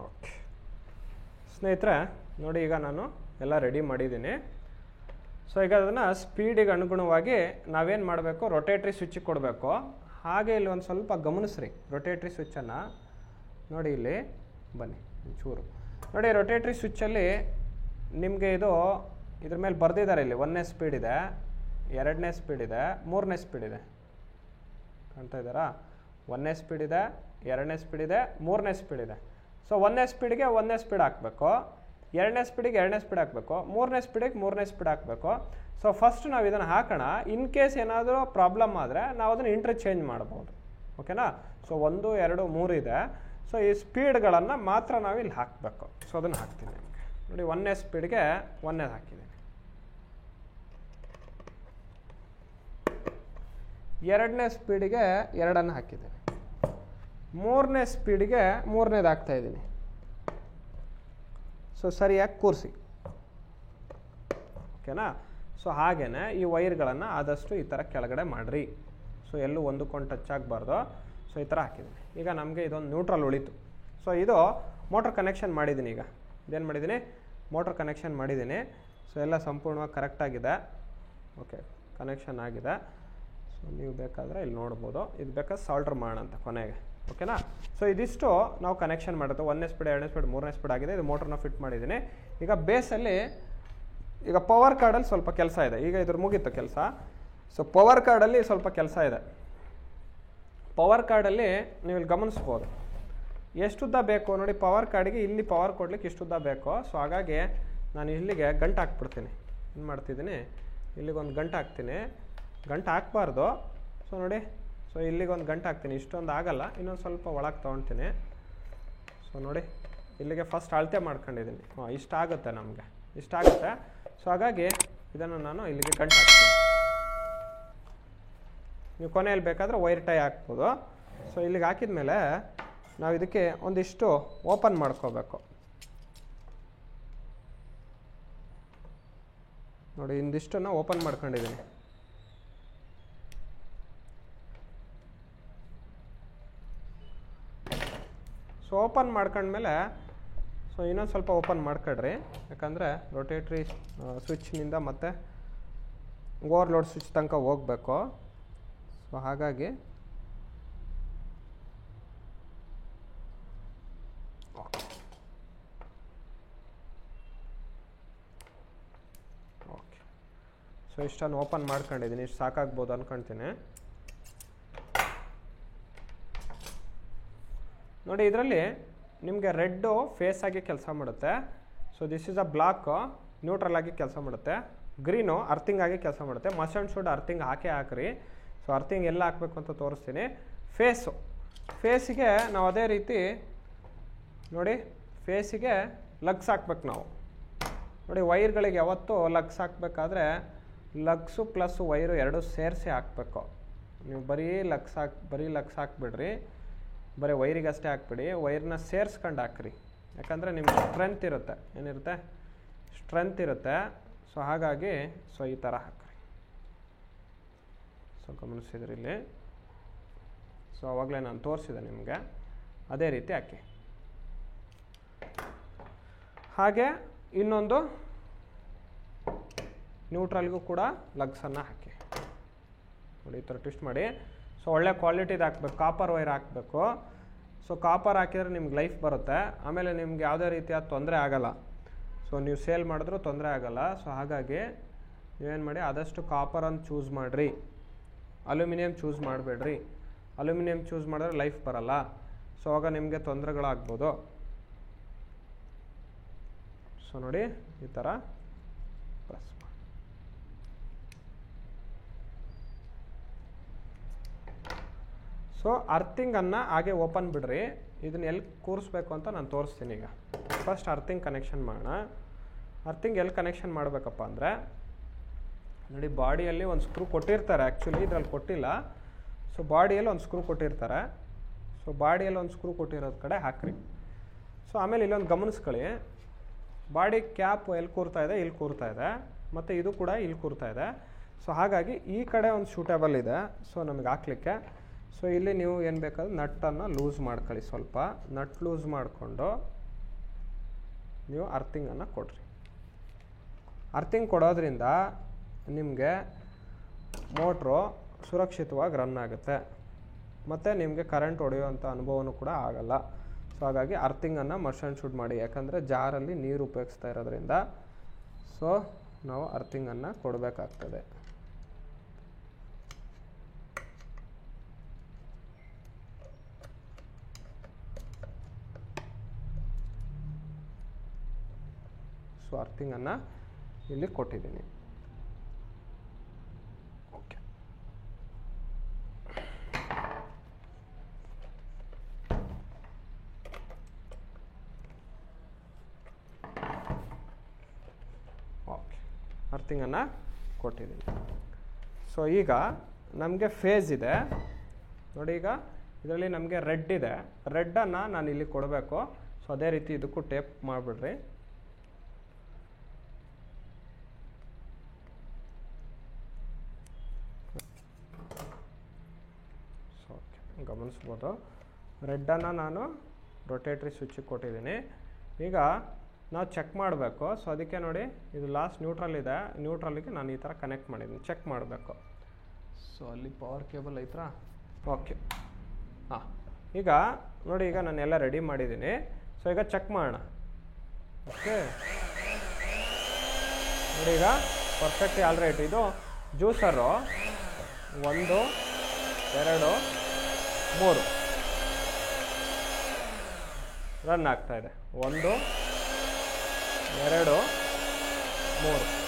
ಓಕೆ ಸ್ನೇಹಿತರೆ, ನೋಡಿ, ಈಗ ನಾನು ಎಲ್ಲ ರೆಡಿ ಮಾಡಿದ್ದೀನಿ. ಸೊ ಈಗ ಅದನ್ನು ಸ್ಪೀಡಿಗೆ ಅನುಗುಣವಾಗಿ ನಾವೇನು ಮಾಡಬೇಕು, ರೊಟೇಟ್ರಿ ಸ್ವಿಚ್ಚಿಗೆ ಕೊಡಬೇಕು. ಹಾಗೆ ಇಲ್ಲಿ ಒಂದು ಸ್ವಲ್ಪ ಗಮನಿಸ್ರಿ ರೊಟೇಟ್ರಿ ಸ್ವಿಚ್ಚನ್ನು ನೋಡಿ. ಇಲ್ಲಿ ಬನ್ನಿ ಚೂರು ನೋಡಿ, ರೊಟೇಟ್ರಿ ಸ್ವಿಚ್ಚಲ್ಲಿ ನಿಮಗೆ ಇದ್ರ ಮೇಲೆ ಬರೆದಿದ್ದಾರೆ. ಇಲ್ಲಿ 1ನೇ ಸ್ಪೀಡ್ ಇದೆ, 2ನೇ ಸ್ಪೀಡ್ ಇದೆ, 3ನೇ ಸ್ಪೀಡ್ ಇದೆ. ಕಾಣ್ತಾ ಇದ್ದಾರಾ? 1ನೇ ಸ್ಪೀಡ್ ಇದೆ, 2ನೇ ಸ್ಪೀಡ್ ಇದೆ, 3ನೇ ಸ್ಪೀಡ್ ಇದೆ. ಸೊ 1ನೇ ಸ್ಪೀಡಿಗೆ 1ನೇ ಸ್ಪೀಡ್ ಹಾಕಬೇಕು, 2ನೇ ಸ್ಪೀಡಿಗೆ 2ನೇ ಸ್ಪೀಡ್ ಹಾಕಬೇಕು, 3ನೇ ಸ್ಪೀಡಿಗೆ 3ನೇ ಸ್ಪೀಡ್ ಹಾಕಬೇಕು. ಸೊ ಫಸ್ಟ್ ನಾವು ಇದನ್ನು ಹಾಕೋಣ. ಇನ್ ಕೇಸ್ ಏನಾದರೂ ಪ್ರಾಬ್ಲಮ್ ಆದರೆ ನಾವು ಅದನ್ನು ಇಂಟರ್ಚೇಂಜ್ ಮಾಡ್ಬೋದು. ಓಕೆನಾ? ಸೊ 1, 2, 3 ಇದೆ. ಸೊ ಈ ಸ್ಪೀಡ್ಗಳನ್ನು ಮಾತ್ರ ನಾವು ಇಲ್ಲಿ ಹಾಕಬೇಕು. ಸೊ ಅದನ್ನು ಹಾಕ್ತೀನಿ ನಿಮಗೆ ನೋಡಿ. 1ನೇ ಸ್ಪೀಡ್ಗೆ 1ನೇದು ಹಾಕಿದ್ದೀನಿ, 2ನೇ ಸ್ಪೀಡಿಗೆ 2ಅನ್ನು ಹಾಕಿದ್ದೀನಿ, 3ನೇ ಸ್ಪೀಡಿಗೆ 3ನೇದು ಹಾಕ್ತಾಯಿದ್ದೀನಿ. ಸೊ ಸರಿಯಾಗಿ ಕೂರಿಸಿ. ಓಕೆನಾ? ಸೊ ಹಾಗೇ ಈ ವೈರ್ಗಳನ್ನು ಆದಷ್ಟು ಈ ಥರ ಕೆಳಗಡೆ ಮಾಡಿರಿ. ಸೊ ಎಲ್ಲೂ ಒಂದಕ್ಕೊಂದು ಟಚ್ ಆಗಬಾರ್ದು. ಸೊ ಈ ಥರ ಹಾಕಿದ್ದೀನಿ. ಈಗ ನಮಗೆ ಇದೊಂದು ನ್ಯೂಟ್ರಲ್ ಉಳಿತು. ಸೊ ಇದು ಮೋಟ್ರ್ ಕನೆಕ್ಷನ್ ಮಾಡಿದ್ದೀನಿ. ಈಗ ಇದೇನು ಮಾಡಿದ್ದೀನಿ, ಮೋಟ್ರ್ ಕನೆಕ್ಷನ್ ಮಾಡಿದ್ದೀನಿ. ಸೊ ಎಲ್ಲ ಸಂಪೂರ್ಣವಾಗಿ ಕರೆಕ್ಟಾಗಿದೆ. ಓಕೆ, ಕನೆಕ್ಷನ್ ಆಗಿದೆ. ಸೊ ನೀವು ಬೇಕಾದರೆ ಇಲ್ಲಿ ನೋಡ್ಬೋದು. ಇದು ಬೇಕಾದ್ರೆ ಸಾಲ್ಡ್ರ್ ಮಾಡೋಣ ಅಂತ ಕೊನೆಗೆ. ಓಕೆನಾ? ಸೊ ಇದಿಷ್ಟು ನಾವು ಕನೆಕ್ಷನ್ ಮಾಡುತ್ತೆ. 1ನೇ ಸ್ಪೀಡ್, 2ನೇ ಸ್ಪೀಡ್, 3ನೇ ಸ್ಪೀಡ್ ಆಗಿದೆ. ಇದು ಮೋಟ್ರನ್ನ ಫಿಟ್ ಮಾಡಿದ್ದೀನಿ. ಈಗ ಬೇಸಲ್ಲಿ ಈಗ ಪವರ್ ಕಾರ್ಡಲ್ಲಿ ಸ್ವಲ್ಪ ಕೆಲಸ ಇದೆ. ಈಗ ಇದ್ರ ಮುಗೀತು ಕೆಲಸ. ಸೊ ಪವರ್ ಕಾರ್ಡಲ್ಲಿ ಸ್ವಲ್ಪ ಕೆಲಸ ಇದೆ. ಪವರ್ ಕಾರ್ಡಲ್ಲಿ ನೀವು ಇಲ್ಲಿ ಗಮನಿಸ್ಬೋದು ಎಷ್ಟುದ್ದ ಬೇಕು ನೋಡಿ. ಪವರ್ ಕಾರ್ಡಿಗೆ ಇಲ್ಲಿ ಪವರ್ ಕೊಡ್ಲಿಕ್ಕೆ ಇಷ್ಟುದ್ದ ಬೇಕು. ಸೊ ಹಾಗಾಗಿ ನಾನು ಇಲ್ಲಿಗೆ ಗಂಟು ಹಾಕ್ಬಿಡ್ತೀನಿ. ಏನು ಮಾಡ್ತಿದ್ದೀನಿ, ಇಲ್ಲಿಗೊಂದು ಗಂಟು ಹಾಕ್ತೀನಿ. ಗಂಟು ಹಾಕಬಾರ್ದು. ಸೊ ನೋಡಿ, ಸೊ ಇಲ್ಲಿಗೊಂದು ಗಂಟು ಹಾಕ್ತೀನಿ. ಇಷ್ಟೊಂದು ಆಗಲ್ಲ, ಇನ್ನೊಂದು ಸ್ವಲ್ಪ ಒಳಗೆ ತೊಗೊಳ್ತೀನಿ. ಸೊ ನೋಡಿ, ಇಲ್ಲಿಗೆ ಫಸ್ಟ್ ಅಳತೆ ಮಾಡ್ಕೊಂಡಿದ್ದೀನಿ. ಇಷ್ಟಾಗುತ್ತೆ, ನಮಗೆ ಇಷ್ಟಾಗುತ್ತೆ. ಸೊ ಹಾಗಾಗಿ ಇದನ್ನು ನಾನು ಇಲ್ಲಿಗೆ ಗಂಟು ಹಾಕ್ತೀನಿ. ನೀವು ಕೊನೆಯಲ್ಲಿ ಬೇಕಾದರೆ ವೈರ್ ಟೈ ಹಾಕ್ಬೋದು. ಸೊ ಇಲ್ಲಿಗೆ ಹಾಕಿದ ಮೇಲೆ ನಾವು ಇದಕ್ಕೆ ಒಂದಿಷ್ಟು ಓಪನ್ ಮಾಡ್ಕೋಬೇಕು. ನೋಡಿ, ಇಂದಿಷ್ಟನ್ನು ಓಪನ್ ಮಾಡ್ಕೊಂಡಿದ್ದೀನಿ. ಸೊ ಓಪನ್ ಮಾಡ್ಕೊಂಡ್ಮೇಲೆ ಸೊ ಇನ್ನೊಂದು ಸ್ವಲ್ಪ ಓಪನ್ ಮಾಡ್ಕೊಳ್ರಿ. ಯಾಕಂದರೆ ರೊಟೇಟ್ರಿ ಸ್ವಿಚ್ನಿಂದ ಮತ್ತು ಓವರ್ಲೋಡ್ ಸ್ವಿಚ್ ತನಕ ಹೋಗಬೇಕು. ಸೊ ಹಾಗಾಗಿ ಓಕೆ. ಸೊ ಇಷ್ಟನ್ನು ಓಪನ್ ಮಾಡ್ಕೊಂಡಿದ್ದೀನಿ. ಇಷ್ಟು ಸಾಕಾಗ್ಬೋದು ಅಂದ್ಕೊಳ್ತೀನಿ. ನೋಡಿ, ಇದರಲ್ಲಿ ನಿಮಗೆ ರೆಡ್ಡು ಫೇಸ್ ಆಗಿ ಕೆಲಸ ಮಾಡುತ್ತೆ. So this is a black neutral ಆಗಿ ಕೆಲಸ ಮಾಡುತ್ತೆ. ಗ್ರೀನು ಅರ್ಥಿಂಗ್ ಆಗಿ ಕೆಲಸ ಮಾಡುತ್ತೆ. ಮಸ್ಟ್ ಆ್ಯಂಡ್ ಶುಡ್ ಅರ್ಥಿಂಗ್ ಹಾಕ್ರಿ. ಸೊ ಅರ್ಥಿಂಗ್ ಎಲ್ಲ ಹಾಕಬೇಕು ಅಂತ ತೋರಿಸ್ತೀನಿ. ಫೇಸಿಗೆ ನಾವು ಅದೇ ರೀತಿ ನೋಡಿ, ಫೇಸಿಗೆ ಲಗ್ಸ್ ಹಾಕ್ಬೇಕು ನಾವು. ನೋಡಿ, ವೈರ್ಗಳಿಗೆ ಯಾವತ್ತೂ ಲಗ್ಸ್ ಹಾಕಬೇಕಾದ್ರೆ ಲಗ್ಸು ಪ್ಲಸ್ ವೈರು ಎರಡು ಸೇರಿಸಿ ಹಾಕಬೇಕು. ನೀವು ಬರೀ ಲಗ್ಸ್ ಹಾಕ್ಬಿಡ್ರಿ. ಬರೀ ವೈರಿಗೆ ಅಷ್ಟೇ ಹಾಕ್ಬಿಡಿ. ವೈರ್ನ ಸೇರಿಸ್ಕೊಂಡು ಹಾಕ್ರಿ. ಯಾಕಂದರೆ ನಿಮ್ಗೆ ಸ್ಟ್ರೆಂತ್ ಇರುತ್ತೆ. ಏನಿರುತ್ತೆ? ಸ್ಟ್ರೆಂತ್ ಇರುತ್ತೆ. ಸೊ ಹಾಗಾಗಿ ಸೊ ಈ ಥರ ಹಾಕ್ರಿ. ಸೊ ಗಮನಿಸಿದ್ರಿ ಇಲ್ಲಿ. ಸೊ ಆವಾಗಲೇ ನಾನು ತೋರಿಸಿದೆ ನಿಮಗೆ. ಅದೇ ರೀತಿ ಹಾಕಿ. ಹಾಗೆ ಇನ್ನೊಂದು ನ್ಯೂಟ್ರಲ್ಗೂ ಕೂಡ ಲಗ್ಸನ್ನು ಹಾಕಿ. ನೋಡಿ, ಈ ಥರ ಟ್ವಿಸ್ಟ್ ಮಾಡಿ. ಸೊ ಒಳ್ಳೆ ಕ್ವಾಲಿಟಿದು ಹಾಕ್ಬೇಕು. ಕಾಪರ್ ವೈರ್ ಹಾಕಬೇಕು. ಸೊ ಕಾಪರ್ ಹಾಕಿದರೆ ನಿಮ್ಗೆ ಲೈಫ್ ಬರುತ್ತೆ. ಆಮೇಲೆ ನಿಮ್ಗೆ ಯಾವುದೇ ರೀತಿಯಾದ ತೊಂದರೆ ಆಗೋಲ್ಲ. ಸೊ ನೀವು ಸೇಲ್ ಮಾಡಿದ್ರೂ ತೊಂದರೆ ಆಗೋಲ್ಲ. ಸೊ ಹಾಗಾಗಿ ನೀವೇನು ಮಾಡಿ, ಆದಷ್ಟು ಕಾಪರನ್ನು ಚೂಸ್ ಮಾಡಿರಿ. ಅಲ್ಯೂಮಿನಿಯಂ ಚೂಸ್ ಮಾಡಬೇಡ್ರಿ. ಅಲ್ಯೂಮಿನಿಯಂ ಚೂಸ್ ಮಾಡಿದ್ರೆ ಲೈಫ್ ಬರಲ್ಲ. ಸೊ ಆಗ ನಿಮಗೆ ತೊಂದರೆಗಳಾಗ್ಬೋದು. ಸೊ ನೋಡಿ, ಈ ಥರ ಪ್ರೆಸ್ ಮಾಡಿ. ಸೊ ಅರ್ಥಿಂಗನ್ನು ಹಾಗೆ ಓಪನ್ ಬಿಡ್ರಿ. ಇದನ್ನ ಎಲ್ಲಿ ಕೂರಿಸ್ಬೇಕು ಅಂತ ನಾನು ತೋರಿಸ್ತೀನಿ. ಈಗ ಫಸ್ಟ್ ಅರ್ಥಿಂಗ್ ಕನೆಕ್ಷನ್ ಮಾಡೋಣ. ಅರ್ಥಿಂಗ್ ಎಲ್ಲಿ ಕನೆಕ್ಷನ್ ಮಾಡಬೇಕಪ್ಪ ಅಂದರೆ ನೋಡಿ, ಬಾಡಿಯಲ್ಲಿ ಒಂದು ಸ್ಕ್ರೂ ಕೊಟ್ಟಿರ್ತಾರೆ. ಆ್ಯಕ್ಚುಲಿ ಇದರಲ್ಲಿ ಕೊಟ್ಟಿಲ್ಲ. ಸೊ ಬಾಡಿಯಲ್ಲಿ ಒಂದು ಸ್ಕ್ರೂ ಕೊಟ್ಟಿರ್ತಾರೆ. ಸೊ ಬಾಡಿಯಲ್ಲಿ ಒಂದು ಸ್ಕ್ರೂ ಕೊಟ್ಟಿರೋದು ಕಡೆ ಹಾಕ್ರಿ. ಸೊ ಆಮೇಲೆ ಇಲ್ಲೊಂದು ಗಮನಿಸ್ಕೊಳ್ಳಿ, ಬಾಡಿ ಕ್ಯಾಪ್ ಎಲ್ಲಿ ಕೂರ್ತಾ ಇದೆ, ಇಲ್ಲಿ ಕೂರ್ತಾ ಇದೆ. ಮತ್ತು ಇದು ಕೂಡ ಇಲ್ಲಿ ಕೂರ್ತಾ ಇದೆ. ಸೊ ಹಾಗಾಗಿ ಈ ಕಡೆ ಒಂದು ಸೂಟೇಬಲ್ ಇದೆ. ಸೊ ನಮಗೆ ಹಾಕ್ಲಿಕ್ಕೆ. ಸೊ ಇಲ್ಲಿ ನೀವು ಏನು ಬೇಕಾದ್ರೆ ನಟ್ಟನ್ನು ಲೂಸ್ ಮಾಡ್ಕೊಳ್ಳಿ. ಸ್ವಲ್ಪ ನಟ್ ಲೂಸ್ ಮಾಡಿಕೊಂಡು ನೀವು ಅರ್ಥಿಂಗನ್ನು ಕೊಡ್ರಿ. ಅರ್ಥಿಂಗ್ ಕೊಡೋದ್ರಿಂದ ನಿಮಗೆ ಮೋಟ್ರು ಸುರಕ್ಷಿತವಾಗಿ ರನ್ ಆಗುತ್ತೆ ಮತ್ತು ನಿಮಗೆ ಕರೆಂಟ್ ಹೊಡೆಯುವಂಥ ಅನುಭವನೂ ಕೂಡ ಆಗಲ್ಲ. ಸೊ ಹಾಗಾಗಿ ಅರ್ಥಿಂಗನ್ನು ಮಸ್ಟ್ ಆ್ಯಂಡ್ ಶುಡ್ ಮಾಡಿ, ಯಾಕಂದರೆ ಜಾರಲ್ಲಿ ನೀರು ಉಪಯೋಗಿಸ್ತಾ ಇರೋದ್ರಿಂದ ಸೊ ನಾವು ಅರ್ಥಿಂಗನ್ನು ಕೊಡಬೇಕಾಗ್ತದೆ. ಸೊ ಅರ್ಥಿಂಗನ್ನು ಇಲ್ಲಿ ಕೊಟ್ಟಿದ್ದೀನಿ. ಓಕೆ, ಓಕೆ, ಅರ್ಥಿಂಗನ್ನು ಕೊಟ್ಟಿದ್ದೀನಿ. ಸೊ ಈಗ ನಮಗೆ ಫೇಸ್ ಇದೆ ನೋಡಿ. ಈಗ ಇದರಲ್ಲಿ ನಮಗೆ ರೆಡ್ ಇದೆ, ರೆಡ್ಡನ್ನು ನಾನು ಇಲ್ಲಿ ಕೊಡಬೇಕು. ಸೊ ಅದೇ ರೀತಿ ಇದಕ್ಕೂ ಟೇಪ್ ಮಾಡಿಬಿಡ್ರಿ. ಸೊ ಓಕೆ, ಗಮನಿಸ್ಬೋದು ರೆಡ್ಡನ್ನು ನಾನು ರೊಟೇಟ್ರಿ ಸ್ವಿಚ್ಚಿಗೆ ಕೊಟ್ಟಿದ್ದೀನಿ. ಈಗ ನಾವು ಚೆಕ್ ಮಾಡಬೇಕು. ಸೊ ಅದಕ್ಕೆ ನೋಡಿ, ಇದು ಲಾಸ್ಟ್ ನ್ಯೂಟ್ರಲ್ ಇದೆ, ನ್ಯೂಟ್ರಲ್ಲಿಗೆ ನಾನು ಈ ಥರ ಕನೆಕ್ಟ್ ಮಾಡಿದ್ದೀನಿ. ಚೆಕ್ ಮಾಡಬೇಕು. ಸೊ ಅಲ್ಲಿ ಪವರ್ ಕೇಬಲ್ ಐತ್ರಾ? ಓಕೆ, ಹಾಂ, ಈಗ ನೋಡಿ, ಈಗ ನಾನೆಲ್ಲ ರೆಡಿ ಮಾಡಿದ್ದೀನಿ. ಸೊ ಈಗ ಚೆಕ್ ಮಾಡೋಣ. ಓಕೆ ನೋಡಿ, ಈಗ ಪರ್ಫೆಕ್ಟ್ ಆಲ್ ರೈಟ್. ಇದು ಜ್ಯೂಸರು 1 2 3 ರನ್ ಆಗ್ತಾಯಿದೆ. 1 2 3